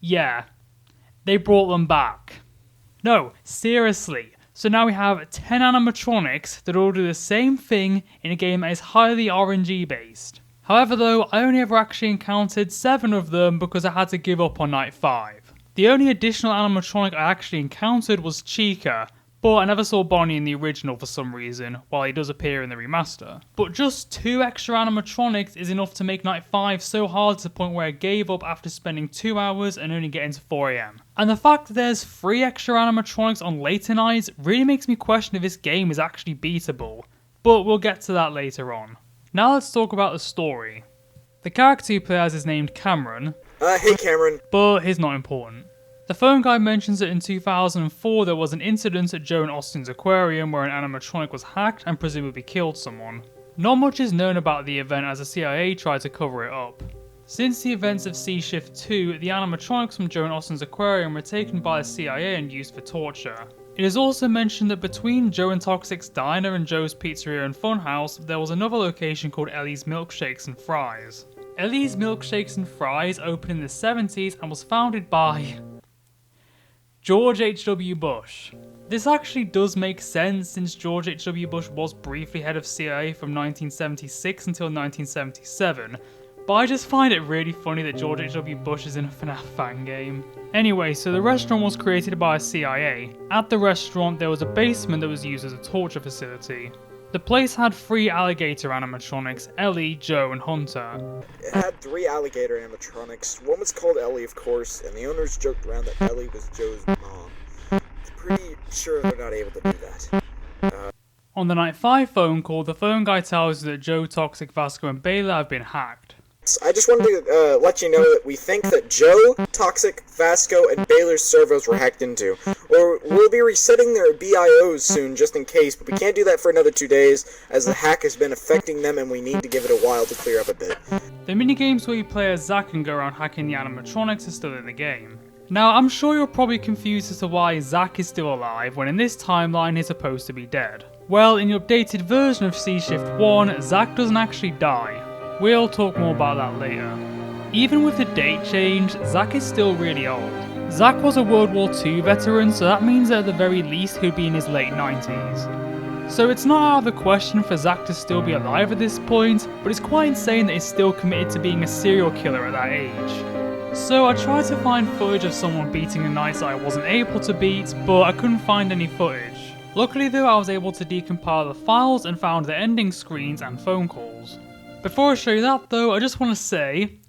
Yeah, they brought them back. No, seriously. So now we have 10 animatronics that all do the same thing in a game that is highly RNG based. However though, I only ever actually encountered 7 of them because I had to give up on night 5. The only additional animatronic I actually encountered was Chica, but I never saw Bonnie in the original for some reason, while he does appear in the remaster. But just 2 extra animatronics is enough to make night 5 so hard to the point where I gave up after spending 2 hours and only getting to 4 AM. And the fact that there's 3 extra animatronics on later nights really makes me question if this game is actually beatable, but we'll get to that later on. Now let's talk about the story. The character you play as is named Cameron. Hey Cameron. But he's not important. The phone guy mentions that in 2004 there was an incident at Joe and Austin's aquarium where an animatronic was hacked and presumably killed someone. Not much is known about the event as the CIA tried to cover it up. Since the events of Sea Shift 2, the animatronics from Joe and Austin's aquarium were taken by the CIA and used for torture. It is also mentioned that between Joe and Toxic's diner and Joe's Pizzeria and Funhouse, there was another location called Ellie's Milkshakes and Fries. Ellie's Milkshakes and Fries opened in the 70s and was founded by George H.W. Bush. This actually does make sense since George H.W. Bush was briefly head of CIA from 1976 until 1977, but I just find it really funny that George H.W. Bush is in a FNAF fan game. Anyway, so the restaurant was created by CIA. At the restaurant there was a basement that was used as a torture facility. The place had 3 alligator animatronics, Ellie, Joe, and Hunter. It had 3 alligator animatronics. One was called Ellie, of course, and the owners joked around that Ellie was Joe's mom. I'm pretty sure they're not able to do that. On the night 5 phone call, the phone guy tells you that Joe, Toxic, Vasco, and Baylor have been hacked. I just wanted to let you know that we think that Joe, Toxic, Vasco, and Baylor's servos were hacked into. Or we'll be resetting their BIOs soon just in case, but we can't do that for another 2 days as the hack has been affecting them and we need to give it a while to clear up a bit. The minigames where you play as Zack and go around hacking the animatronics are still in the game. Now, I'm sure you're probably confused as to why Zack is still alive when in this timeline he's supposed to be dead. Well, in the updated version of Sea Shift 1, Zack doesn't actually die. We'll talk more about that later. Even with the date change, Zack is still really old. Zack was a World War II veteran, so that means that at the very least he'd be in his late 90s. So it's not out of the question for Zack to still be alive at this point, but it's quite insane that he's still committed to being a serial killer at that age. So I tried to find footage of someone beating a knight that I wasn't able to beat, but I couldn't find any footage. Luckily though, I was able to decompile the files and found the ending screens and phone calls. Before I show you that though, I just want to say,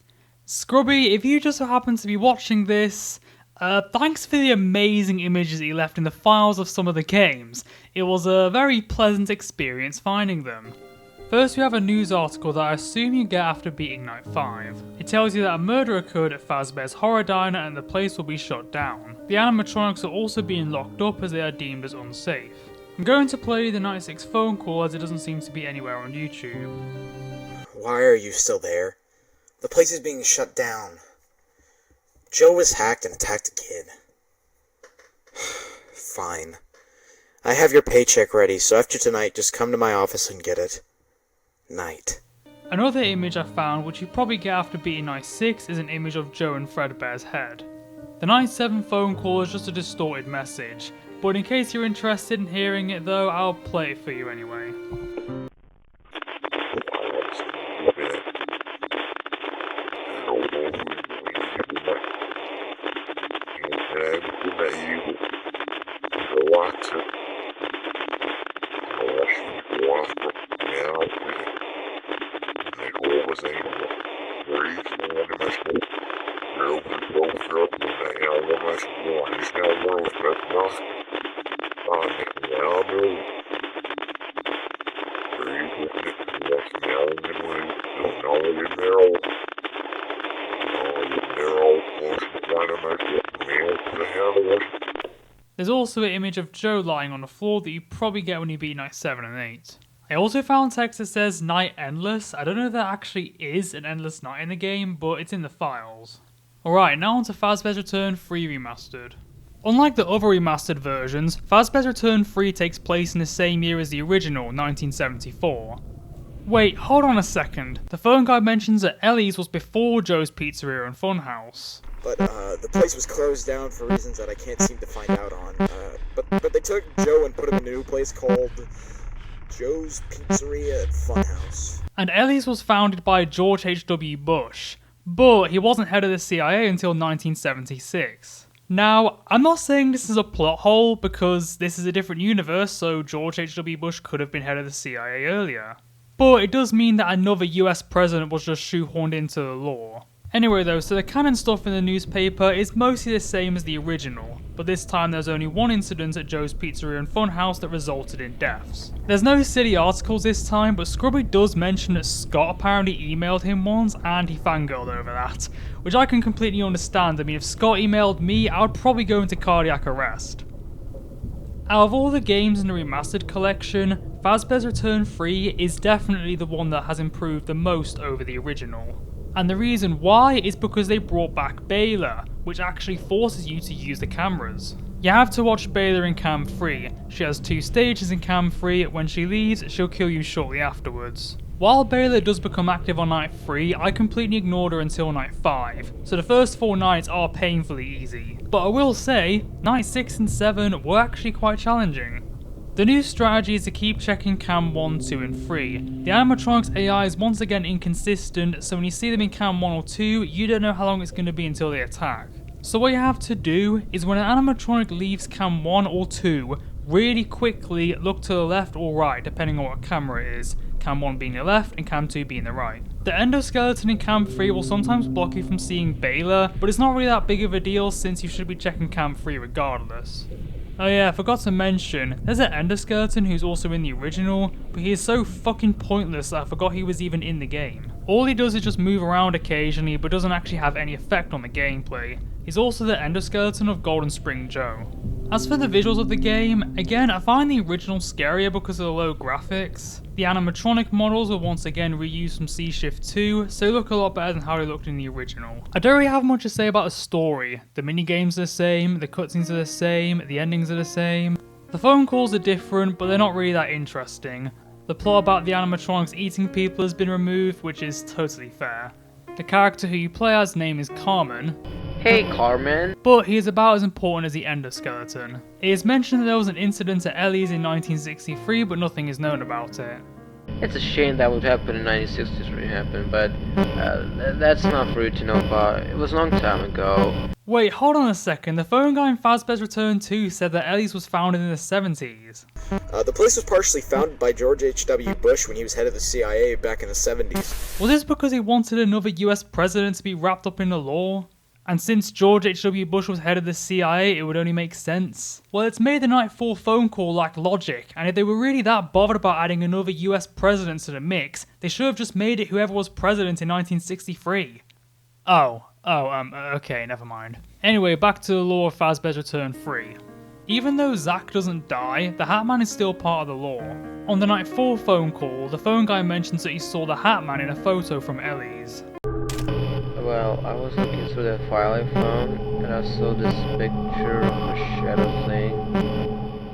Scrubby, if you just so happen to be watching this, thanks for the amazing images that you left in the files of some of the games. It was a very pleasant experience finding them. First we have a news article that I assume you get after beating Night 5. It tells you that a murder occurred at Fazbear's Horror Diner and the place will be shut down. The animatronics are also being locked up as they are deemed as unsafe. I'm going to play the Night 6 phone call as it doesn't seem to be anywhere on YouTube. Why are you still there? The place is being shut down. Joe was hacked and attacked a kid. Fine. I have your paycheck ready, so after tonight, just come to my office and get it. Night. Another image I found, which you probably get after beating Night 6, is an image of Joe and Fredbear's head. The 97 phone call is just a distorted message, but in case you're interested in hearing it though, I'll play it for you anyway. There's also an image of Joe lying on the floor that you probably get when you beat Night 7 and 8. I also found text that says Night Endless. I don't know if there actually is an Endless Night in the game, but it's in the files. Alright, now on to Fazbear's Return 3 Remastered. Unlike the other remastered versions, Fazbear's Return 3 takes place in the same year as the original, 1974. Wait, hold on a second. The phone guy mentions that Ellie's was before Joe's Pizzeria and Funhouse. But the place was closed down for reasons that I can't seem to find out on. But they took Joe and put him in a new place called Joe's Pizzeria and Funhouse. And Ellie's was founded by George H.W. Bush, but he wasn't head of the CIA until 1976. Now, I'm not saying this is a plot hole because this is a different universe, so George H.W. Bush could have been head of the CIA earlier. But it does mean that another US president was just shoehorned into the lore. Anyway though, so the canon stuff in the newspaper is mostly the same as the original, but this time there's only one incident at Joe's Pizzeria and Funhouse that resulted in deaths. There's no city articles this time, but Scrubby does mention that Scott apparently emailed him once and he fangirled over that, which I can completely understand. I mean, if Scott emailed me, I would probably go into cardiac arrest. Out of all the games in the Remastered collection, Fazbear's Return 3 is definitely the one that has improved the most over the original. And the reason why is because they brought back Baylor, which actually forces you to use the cameras. You have to watch Baylor in Cam 3. She has 2 stages in Cam 3, when she leaves, she'll kill you shortly afterwards. While Baylor does become active on night 3, I completely ignored her until night 5, so the first 4 nights are painfully easy. But I will say, night 6 and 7 were actually quite challenging. The new strategy is to keep checking Cam 1, 2 and 3. The animatronics AI is once again inconsistent, so when you see them in Cam 1 or 2, you don't know how long it's going to be until they attack. So what you have to do is when an animatronic leaves Cam 1 or 2, really quickly look to the left or right depending on what camera it is. Cam 1 being the left and Cam 2 being the right. The endoskeleton in Cam 3 will sometimes block you from seeing Baylor, but it's not really that big of a deal since you should be checking Cam 3 regardless. Oh yeah, I forgot to mention, there's an endoskeleton who's also in the original, but he is so fucking pointless that I forgot he was even in the game. All he does is just move around occasionally, but doesn't actually have any effect on the gameplay. He's also the endoskeleton of Golden Spring Joe. As for the visuals of the game, again I find the original scarier because of the low graphics. The animatronic models were once again reused from Sea Shift 2, so they look a lot better than how they looked in the original. I don't really have much to say about the story. The minigames are the same, the cutscenes are the same, the endings are the same. The phone calls are different, but they're not really that interesting. The plot about the animatronics eating people has been removed, which is totally fair. The character who you play as name is Carmen. Hey Carmen. But he is about as important as the endoskeleton. It is mentioned that there was an incident at Ellie's in 1963, but nothing is known about it. It's a shame that would happen in 1960s when it happened, but that's not for you to know about. It was a long time ago. Wait, hold on a second. The phone guy in Fazbear's Return 2 said that Ellie's was founded in the 70s. The place was partially founded by George H.W. Bush when he was head of the CIA back in the 70s. Was this because he wanted another US president to be wrapped up in the lore? And since George H.W. Bush was head of the CIA, it would only make sense. Well, it's made the Night 4 phone call lack logic, and if they were really that bothered about adding another US president to the mix, they should have just made it whoever was president in 1963. Okay, never mind. Anyway, back to the lore of Fazbear's Return 3. Even though Zack doesn't die, the Hat Man is still part of the lore. On the Night 4 phone call, the phone guy mentions that he saw the Hat Man in a photo from Ellie's. Well, I was looking through that file I found, and I saw this picture of a shadow thing.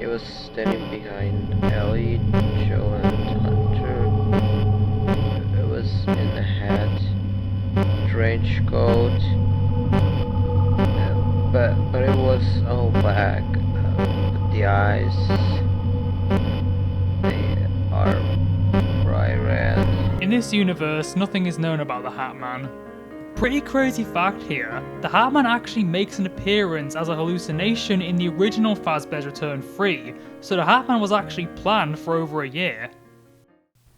It was standing behind Ellie, Joe, and Hunter. It was in a hat, trench coat, but the eyes. They are bright red. In this universe, nothing is known about the Hat Man. Pretty crazy fact here, the Hat Man actually makes an appearance as a hallucination in the original Fazbear's Return 3, so the Hat Man was actually planned for over a year.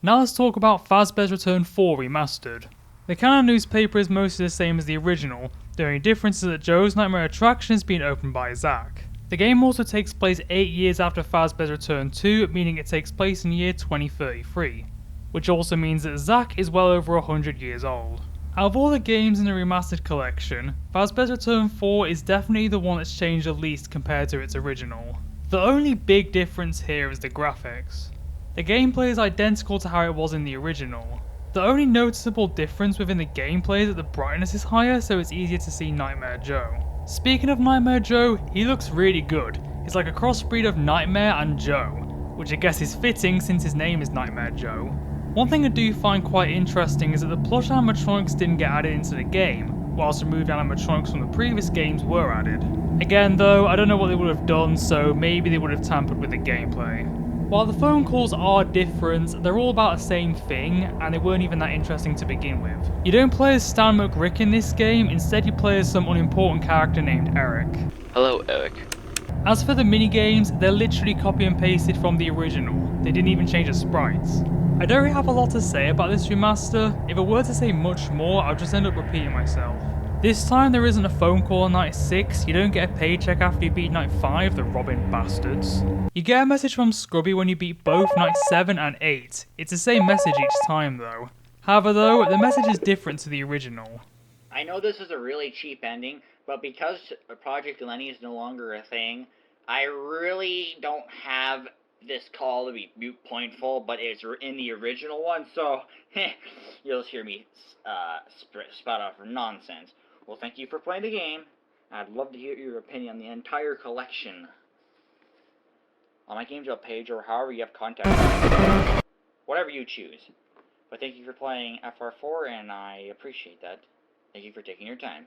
Now let's talk about Fazbear's Return 4 Remastered. The canon newspaper is mostly the same as the original, the only difference is that Joe's Nightmare Attraction is being opened by Zack. The game also takes place 8 years after Fazbear's Return 2, meaning it takes place in the year 2033, which also means that Zack is well over 100 years old. Out of all the games in the Remastered collection, Fazbear's Return 4 is definitely the one that's changed the least compared to its original. The only big difference here is the graphics. The gameplay is identical to how it was in the original. The only noticeable difference within the gameplay is that the brightness is higher, so it's easier to see Nightmare Joe. Speaking of Nightmare Joe, he looks really good. He's like a crossbreed of Nightmare and Joe, which I guess is fitting since his name is Nightmare Joe. One thing I do find quite interesting is that the plush animatronics didn't get added into the game, whilst removed animatronics from the previous games were added. Again though, I don't know what they would have done, so maybe they would have tampered with the gameplay. While the phone calls are different, they're all about the same thing, and they weren't even that interesting to begin with. You don't play as Stan McRick in this game, instead you play as some unimportant character named Eric. Hello, Eric. As for the minigames, they're literally copy and pasted from the original. They didn't even change the sprites. I don't really have a lot to say about this remaster. If I were to say much more, I'll just end up repeating myself. This time there isn't a phone call on night 6, you don't get a paycheck after you beat night 5, the robbing bastards. You get a message from Scrubby when you beat both night 7 and 8. It's the same message each time though. However though, the message is different to the original. I know this is a really cheap ending, but because Project Lenny is no longer a thing, I really don't have this call to be mute pointful, but it's in the original one, so you'll just hear me spout out for nonsense. Well, thank you for playing the game. I'd love to hear your opinion on the entire collection on my Games Up page, or however you have contact me. Whatever you choose. But thank you for playing FR4, and I appreciate that. Thank you for taking your time.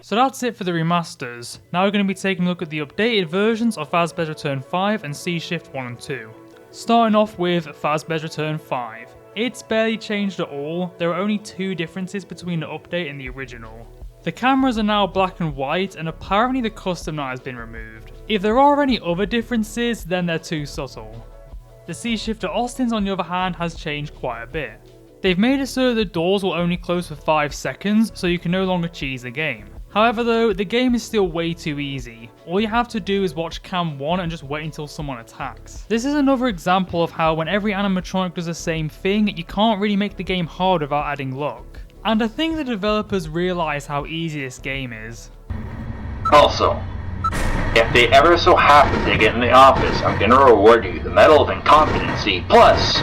So that's it for the remasters. Now we're going to be taking a look at the updated versions of Fazbear's Return 5 and Sea Shift 1 and 2. Starting off with Fazbear's Return 5. It's barely changed at all, there are only 2 differences between the update and the original. The cameras are now black and white, and apparently the custom night has been removed. If there are any other differences, then they're too subtle. The Sea Shifter Austin's on the other hand has changed quite a bit. They've made it so that the doors will only close for 5 seconds, so you can no longer cheese the game. However though, the game is still way too easy. All you have to do is watch cam 1 and just wait until someone attacks. This is another example of how when every animatronic does the same thing, you can't really make the game hard without adding luck. And I think the developers realise how easy this game is. Also, if they ever so happen to get in the office, I'm gonna reward you the Medal of Incompetency plus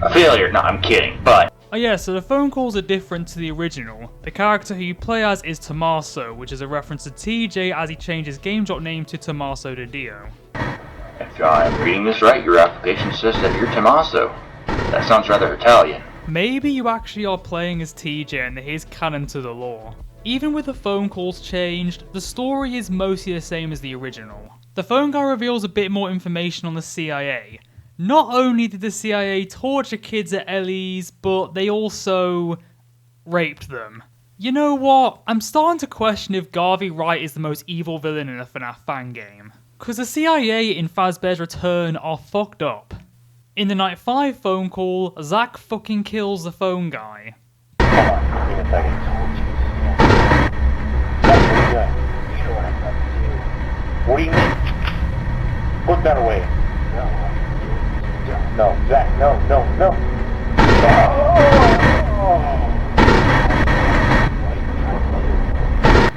a failure. No, I'm kidding, but... Oh yeah, so the phone calls are different to the original. The character who you play as is Tommaso, which is a reference to TJ as he changed his game drop name to Tommaso de Dio. If I'm reading this right, your application says that you're Tommaso. That sounds rather Italian. Maybe you actually are playing as TJ and here's canon to the lore. Even with the phone calls changed, the story is mostly the same as the original. The phone guy reveals a bit more information on the CIA. Not only did the CIA torture kids at Ellie's, but they also raped them. You know what? I'm starting to question if Garvey Wright is the most evil villain in a FNAF fan game. Cause the CIA in Fazbear's Return are fucked up. In the Night 5 phone call, Zack fucking kills the phone guy. Give me a second. What do you mean? Put that away. No, Zack, no.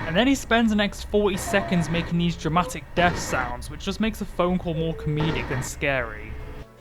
And then he spends the next 40 seconds making these dramatic death sounds, which just makes the phone call more comedic than scary.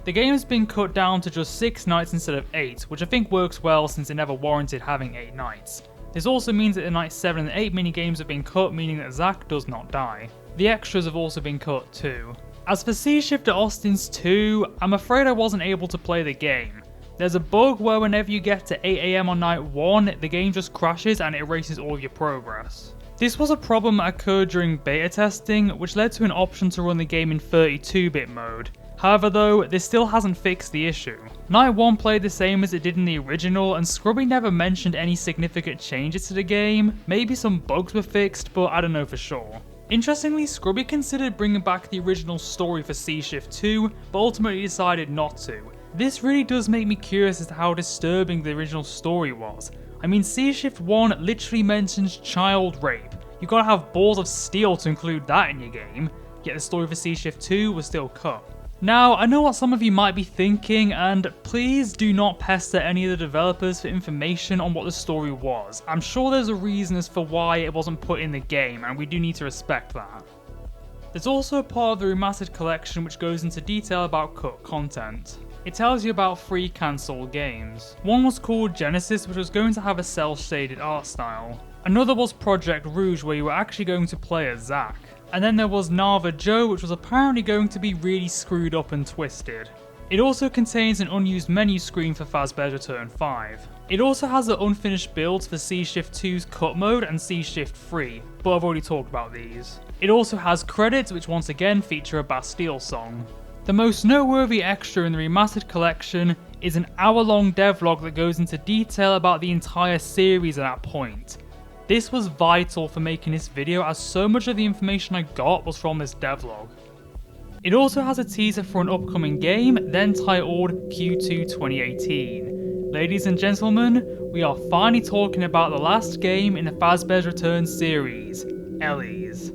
The game has been cut down to just 6 nights instead of 8, which I think works well since it never warranted having 8 nights. This also means that the night 7 and 8 minigames have been cut, meaning that Zack does not die. The extras have also been cut too. As for Sea Shifter Austin's 2, I'm afraid I wasn't able to play the game. There's a bug where whenever you get to 8 AM on night 1, the game just crashes and it erases all of your progress. This was a problem that occurred during beta testing, which led to an option to run the game in 32-bit mode. However though, this still hasn't fixed the issue. Night 1 played the same as it did in the original, and Scrubby never mentioned any significant changes to the game. Maybe some bugs were fixed, but I don't know for sure. Interestingly, Scrubby considered bringing back the original story for Sea Shift 2, but ultimately decided not to. This really does make me curious as to how disturbing the original story was. I mean, Sea Shift 1 literally mentions child rape. You gotta have balls of steel to include that in your game, yet the story for Sea Shift 2 was still cut. Now, I know what some of you might be thinking, and please do not pester any of the developers for information on what the story was. I'm sure there's a reason as for why it wasn't put in the game, and we do need to respect that. There's also a part of the Remastered collection which goes into detail about cut content. It tells you about 3 cancelled games. One was called Genesis, which was going to have a cel-shaded art style. Another was Project Rouge, where you were actually going to play as Zack. And then there was Nava Joe, which was apparently going to be really screwed up and twisted. It also contains an unused menu screen for Fazbear's Return 5. It also has the unfinished builds for Sea Shift 2's Cut Mode and Sea Shift 3, but I've already talked about these. It also has credits which once again feature a Bastille song. The most noteworthy extra in the Remastered collection is an hour-long devlog that goes into detail about the entire series at that point. This was vital for making this video, as so much of the information I got was from this devlog. It also has a teaser for an upcoming game, then titled Q2 2018. Ladies and gentlemen, we are finally talking about the last game in the Fazbear's Return series, Ellie's.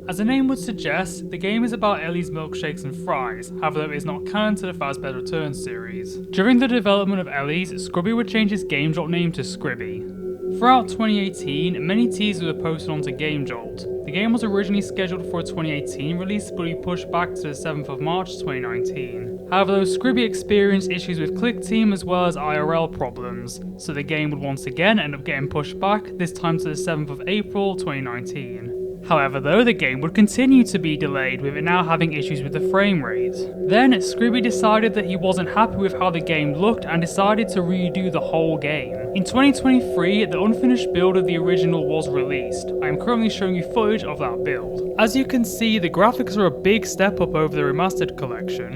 As the name would suggest, the game is about Ellie's milkshakes and fries, however it is not canon to the Fazbear's Return series. During the development of Ellie's, Scrubby would change his game drop name to Scribby. Throughout 2018, many teasers were posted onto GameJolt. The game was originally scheduled for a 2018 release, but we pushed back to the 7th of March 2019. However, though, Scribby experienced issues with ClickTeam as well as IRL problems, so the game would once again end up getting pushed back, this time to the 7th of April 2019. However though, the game would continue to be delayed, with it now having issues with the frame rate. Then, Scribby decided that he wasn't happy with how the game looked and decided to redo the whole game. In 2023, the unfinished build of the original was released. I am currently showing you footage of that build. As you can see, the graphics are a big step up over the Remastered collection.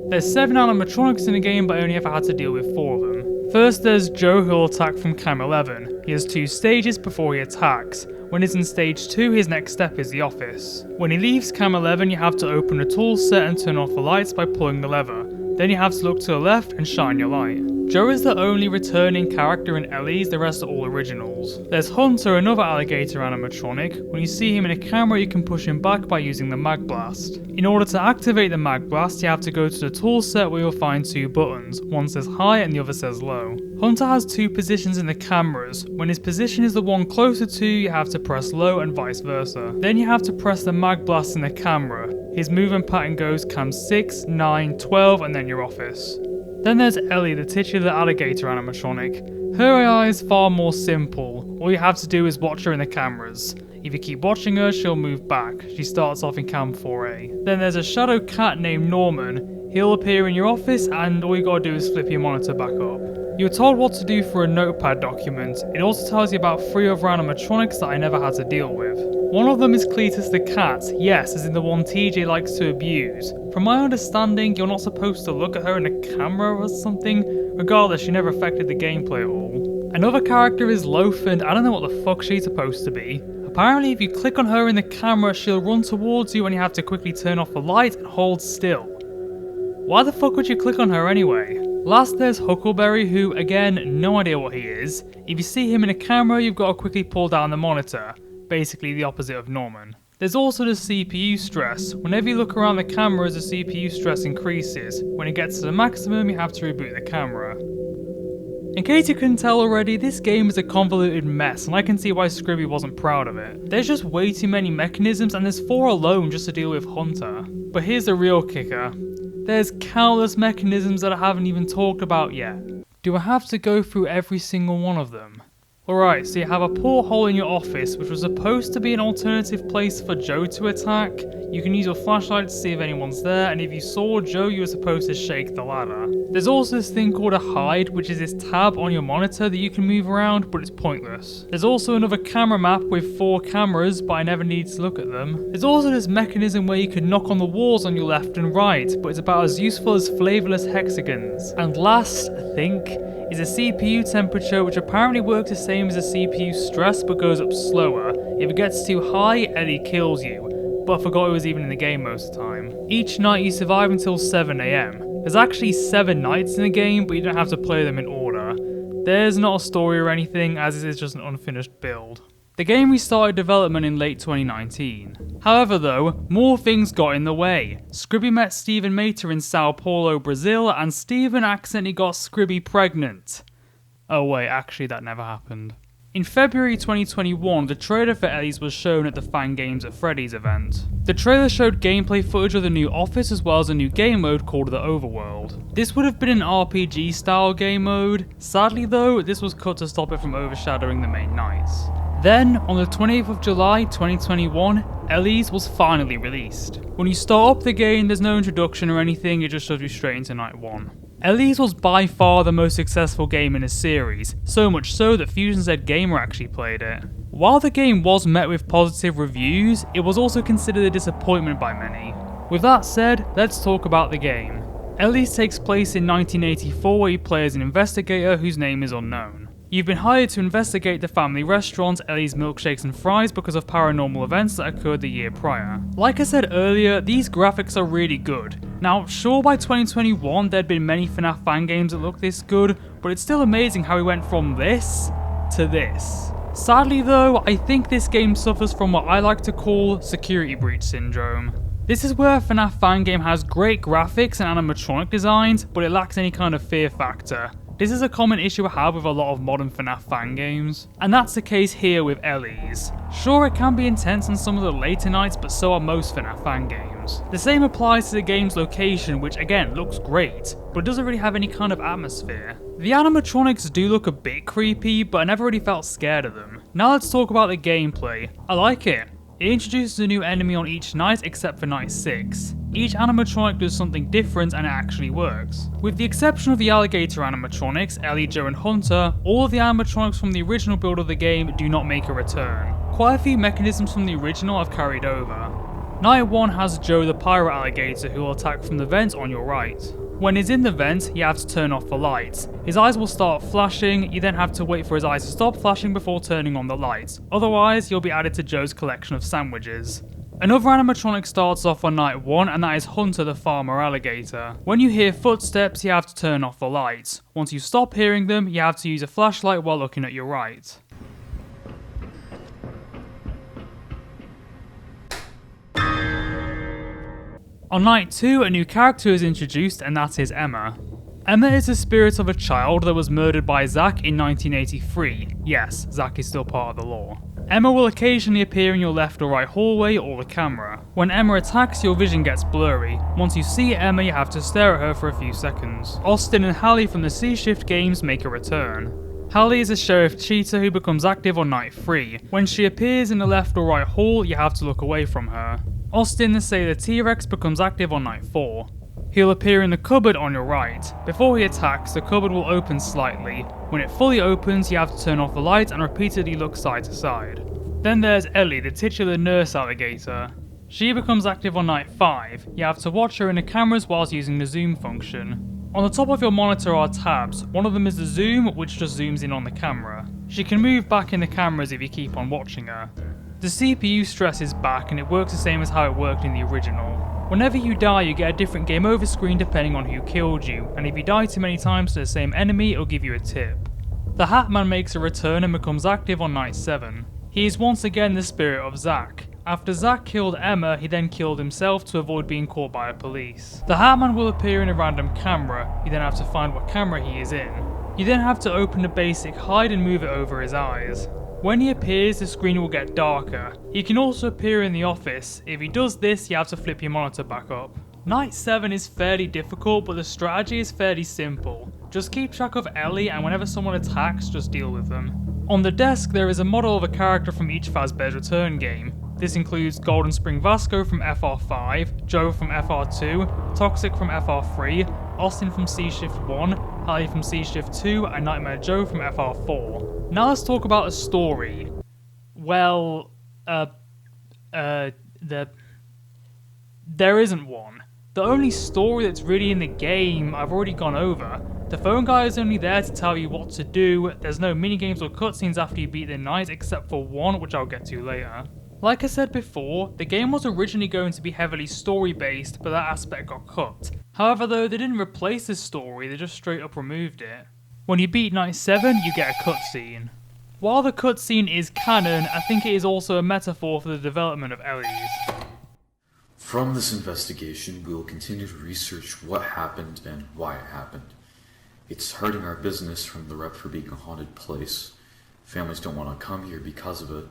There's 7 animatronics in the game, but I only ever had to deal with 4 of them. First, there's Joe, who will attack from Cam 11. He has 2 stages before he attacks. When he's in stage 2, his next step is the office. When he leaves Cam 11, you have to open the tool set and turn off the lights by pulling the lever. Then you have to look to the left and shine your light. Joe is the only returning character in Ellie's, the rest are all originals. There's Hunter, another alligator animatronic. When you see him in a camera, you can push him back by using the mag blast. In order to activate the mag blast, you have to go to the tool set where you'll find 2 buttons. One says high and the other says low. Hunter has 2 positions in the cameras. When his position is the one closer to you, you have to press low and vice versa. Then you have to press the mag blast in the camera. His movement pattern goes cam 6, 9, 12 and then your office. Then there's Ellie, the titular alligator animatronic. Her AI is far more simple. All you have to do is watch her in the cameras. If you keep watching her, she'll move back. She starts off in cam 4A. Then there's a shadow cat named Norman. He'll appear in your office and all you gotta do is flip your monitor back up. You're told what to do for a notepad document. It also tells you about 3 other animatronics that I never had to deal with. One of them is Cletus the cat, yes, as in the one TJ likes to abuse. From my understanding, you're not supposed to look at her in a camera or something. Regardless, she never affected the gameplay at all. Another character is Loaf, and I don't know what the fuck she's supposed to be. Apparently, if you click on her in the camera, she'll run towards you and you have to quickly turn off the light and hold still. Why the fuck would you click on her anyway? Last there's Huckleberry, who, again, no idea what he is. If you see him in a camera, you've got to quickly pull down the monitor. Basically the opposite of Norman. There's also the CPU stress. Whenever you look around the cameras, the CPU stress increases. When it gets to the maximum, you have to reboot the camera. In case you couldn't tell already, this game is a convoluted mess, and I can see why Scribby wasn't proud of it. There's just way too many mechanisms, and there's 4 alone just to deal with Hunter. But here's the real kicker. There's countless mechanisms that I haven't even talked about yet. Do I have to go through every single one of them? Alright, so you have a porthole in your office, which was supposed to be an alternative place for Joe to attack. You can use your flashlight to see if anyone's there, and if you saw Joe, you were supposed to shake the ladder. There's also this thing called a hide, which is this tab on your monitor that you can move around, but it's pointless. There's also another camera map with 4 cameras, but I never needed to look at them. There's also this mechanism where you can knock on the walls on your left and right, but it's about as useful as flavourless hexagons. And last, I think, is a CPU temperature, which apparently works the same as a CPU stress but goes up slower. If it gets too high, Ellie kills you, but I forgot it was even in the game most of the time. Each night you survive until 7 AM. There's actually 7 nights in the game, but you don't have to play them in order. There's not a story or anything, as it is just an unfinished build. The game restarted development in late 2019. However though, more things got in the way. Scribby met Steven Mater in Sao Paulo, Brazil, and Steven accidentally got Scribby pregnant. Oh wait, actually that never happened. In February 2021, the trailer for Ellie's was shown at the Fan Games at Freddy's event. The trailer showed gameplay footage of the new office as well as a new game mode called the Overworld. This would have been an RPG style game mode. Sadly though, this was cut to stop it from overshadowing the main nights. Then, on the 20th of July 2021, Ellie's was finally released. When you start up the game, there's no introduction or anything, it just shows you straight into night 1. Ellie's was by far the most successful game in the series, so much so that Fusion Z Gamer actually played it. While the game was met with positive reviews, it was also considered a disappointment by many. With that said, let's talk about the game. Ellie's takes place in 1984 where you play as an investigator whose name is unknown. You've been hired to investigate the family restaurant Ellie's Milkshakes and Fries because of paranormal events that occurred the year prior. Like I said earlier, these graphics are really good. Now, sure, by 2021 there'd been many FNAF fan games that looked this good, but it's still amazing how we went from this to this. Sadly though, I think this game suffers from what I like to call security breach syndrome. This is where a FNAF fan game has great graphics and animatronic designs, but it lacks any kind of fear factor. This is a common issue I have with a lot of modern FNAF fan games, and that's the case here with Ellie's. Sure, it can be intense on some of the later nights, but so are most FNAF fan games. The same applies to the game's location, which again looks great, but doesn't really have any kind of atmosphere. The animatronics do look a bit creepy, but I never really felt scared of them. Now let's talk about the gameplay. I like it. It introduces a new enemy on each night except for night 6. Each animatronic does something different and it actually works. With the exception of the alligator animatronics, Ellie, Joe and Hunter, all of the animatronics from the original build of the game do not make a return. Quite a few mechanisms from the original have carried over. Night 1 has Joe the pirate alligator who will attack from the vent on your right. When he's in the vent, you have to turn off the lights. His eyes will start flashing, you then have to wait for his eyes to stop flashing before turning on the lights. Otherwise, you'll be added to Joe's collection of sandwiches. Another animatronic starts off on night 1, and that is Hunter the farmer alligator. When you hear footsteps, you have to turn off the lights. Once you stop hearing them, you have to use a flashlight while looking at your right. On night 2, a new character is introduced, and that is Emma. Emma is the spirit of a child that was murdered by Zack in 1983. Yes, Zack is still part of the lore. Emma will occasionally appear in your left or right hallway or the camera. When Emma attacks, your vision gets blurry. Once you see Emma, you have to stare at her for a few seconds. Austin and Hallie from the C-Shift games make a return. Hallie is a sheriff cheater who becomes active on night 3. When she appears in the left or right hall, you have to look away from her. Austin the Sailor T-Rex becomes active on night 4. He'll appear in the cupboard on your right. Before he attacks, the cupboard will open slightly. When it fully opens, you have to turn off the light and repeatedly look side to side. Then there's Ellie, the titular nurse alligator. She becomes active on night 5. You have to watch her in the cameras whilst using the zoom function. On the top of your monitor are tabs. One of them is the zoom, which just zooms in on the camera. She can move back in the cameras if you keep on watching her. The CPU stress is back and it works the same as how it worked in the original. Whenever you die, you get a different game over screen depending on who killed you, and if you die too many times to the same enemy, it'll give you a tip. The Hat Man makes a return and becomes active on night 7. He is once again the spirit of Zack. After Zack killed Emma, he then killed himself to avoid being caught by the police. The Hat Man will appear in a random camera. You then have to find what camera he is in. You then have to open the basic hide and move it over his eyes. When he appears, the screen will get darker. He can also appear in the office. If he does this, you have to flip your monitor back up. Night 7 is fairly difficult, but the strategy is fairly simple. Just keep track of Ellie, and whenever someone attacks, just deal with them. On the desk, there is a model of a character from each Fazbear's Return game. This includes Golden Spring Vasco from FR5, Joe from FR2, Toxic from FR3, Austin from C-Shift 1, Hallie from C-Shift 2, and Nightmare Joe from FR4. Now let's talk about a story. Well, there isn't one. The only story that's really in the game I've already gone over. The phone guy is only there to tell you what to do. There's no minigames or cutscenes after you beat the night except for one, which I'll get to later. Like I said before, the game was originally going to be heavily story based, but that aspect got cut. However though, they didn't replace the story, they just straight up removed it. When you beat Night 7, you get a cutscene. While the cutscene is canon, I think it is also a metaphor for the development of Ellie's. From this investigation, we will continue to research what happened and why it happened. It's hurting our business from the rep for being a haunted place. Families don't want to come here because of it,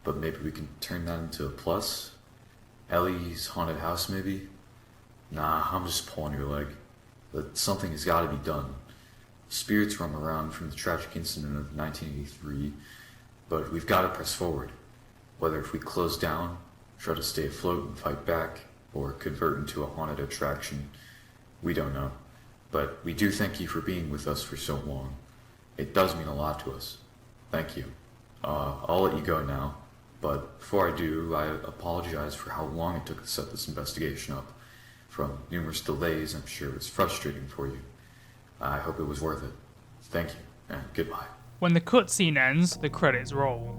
but maybe we can turn that into a plus? Ellie's haunted house, maybe? Nah, I'm just pulling your leg. But something has got to be done. Spirits roam around from the tragic incident of 1983, but we've got to press forward. Whether if we close down, try to stay afloat and fight back, or convert into a haunted attraction, we don't know. But we do thank you for being with us for so long. It does mean a lot to us. Thank you. I'll let you go now, but before I do, I apologize for how long it took to set this investigation up. From numerous delays, I'm sure it was frustrating for you. I hope it was worth it. Thank you, and goodbye. When the cutscene ends, the credits roll.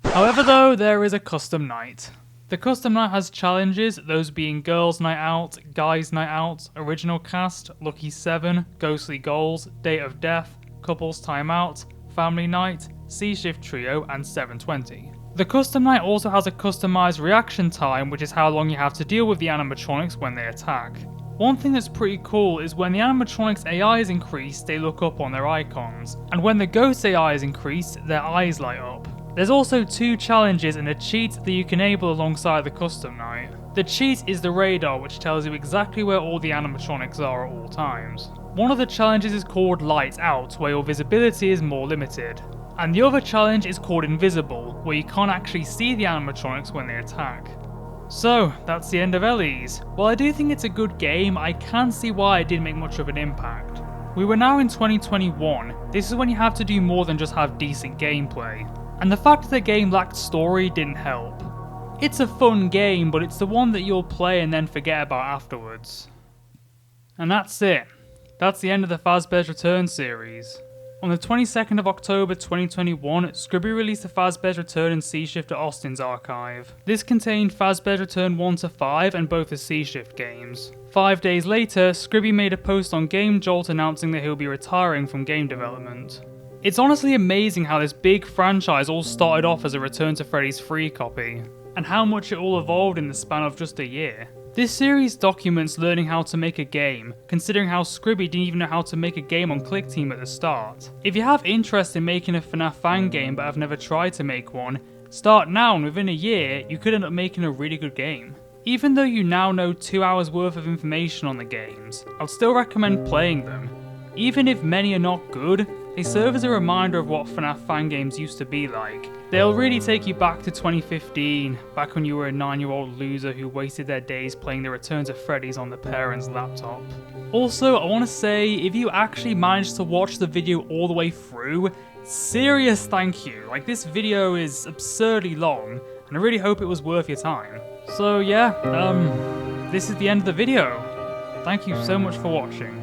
However though, there is a custom night. The custom night has challenges, those being Girls Night Out, Guys Night Out, Original Cast, Lucky 7, Ghostly Goals, Date of Death, Couples Time Out, Family Night, C-Shift Trio, and 720. The custom night also has a customized reaction time, which is how long you have to deal with the animatronics when they attack. One thing that's pretty cool is when the animatronics AI is increased, they look up on their icons, and when the ghost AI is increased, their eyes light up. There's also 2 challenges and a cheat that you can enable alongside the custom night. The cheat is the radar, which tells you exactly where all the animatronics are at all times. One of the challenges is called Light Out, where your visibility is more limited. And the other challenge is called Invisible, where you can't actually see the animatronics when they attack. So, that's the end of Ellie's. While I do think it's a good game, I can see why it didn't make much of an impact. We were now in 2021, this is when you have to do more than just have decent gameplay. And the fact that the game lacked story didn't help. It's a fun game, but it's the one that you'll play and then forget about afterwards. And that's it. That's the end of the Fazbear's Return series. On the 22nd of October 2021, Scribby released the Fazbear's Return and C-Shift at Austin's archive. This contained Fazbear's Return 1 to 5 and both the C-Shift games. 5 days later, Scribby made a post on Game Jolt announcing that he'll be retiring from game development. It's honestly amazing how this big franchise all started off as a Return to Freddy's free copy, and how much it all evolved in the span of just a year. This series documents learning how to make a game, considering how Scribby didn't even know how to make a game on ClickTeam at the start. If you have interest in making a FNAF fan game but have never tried to make one, start now and within a year you could end up making a really good game. Even though you now know 2 hours worth of information on the games, I'd still recommend playing them. Even if many are not good, they serve as a reminder of what FNAF fan games used to be like. They'll really take you back to 2015, back when you were a 9-year-old loser who wasted their days playing the Return to Freddy's on the parents' laptop. Also, I want to say, if you actually managed to watch the video all the way through, serious thank you. Like, this video is absurdly long, and I really hope it was worth your time. So yeah, this is the end of the video. Thank you so much for watching.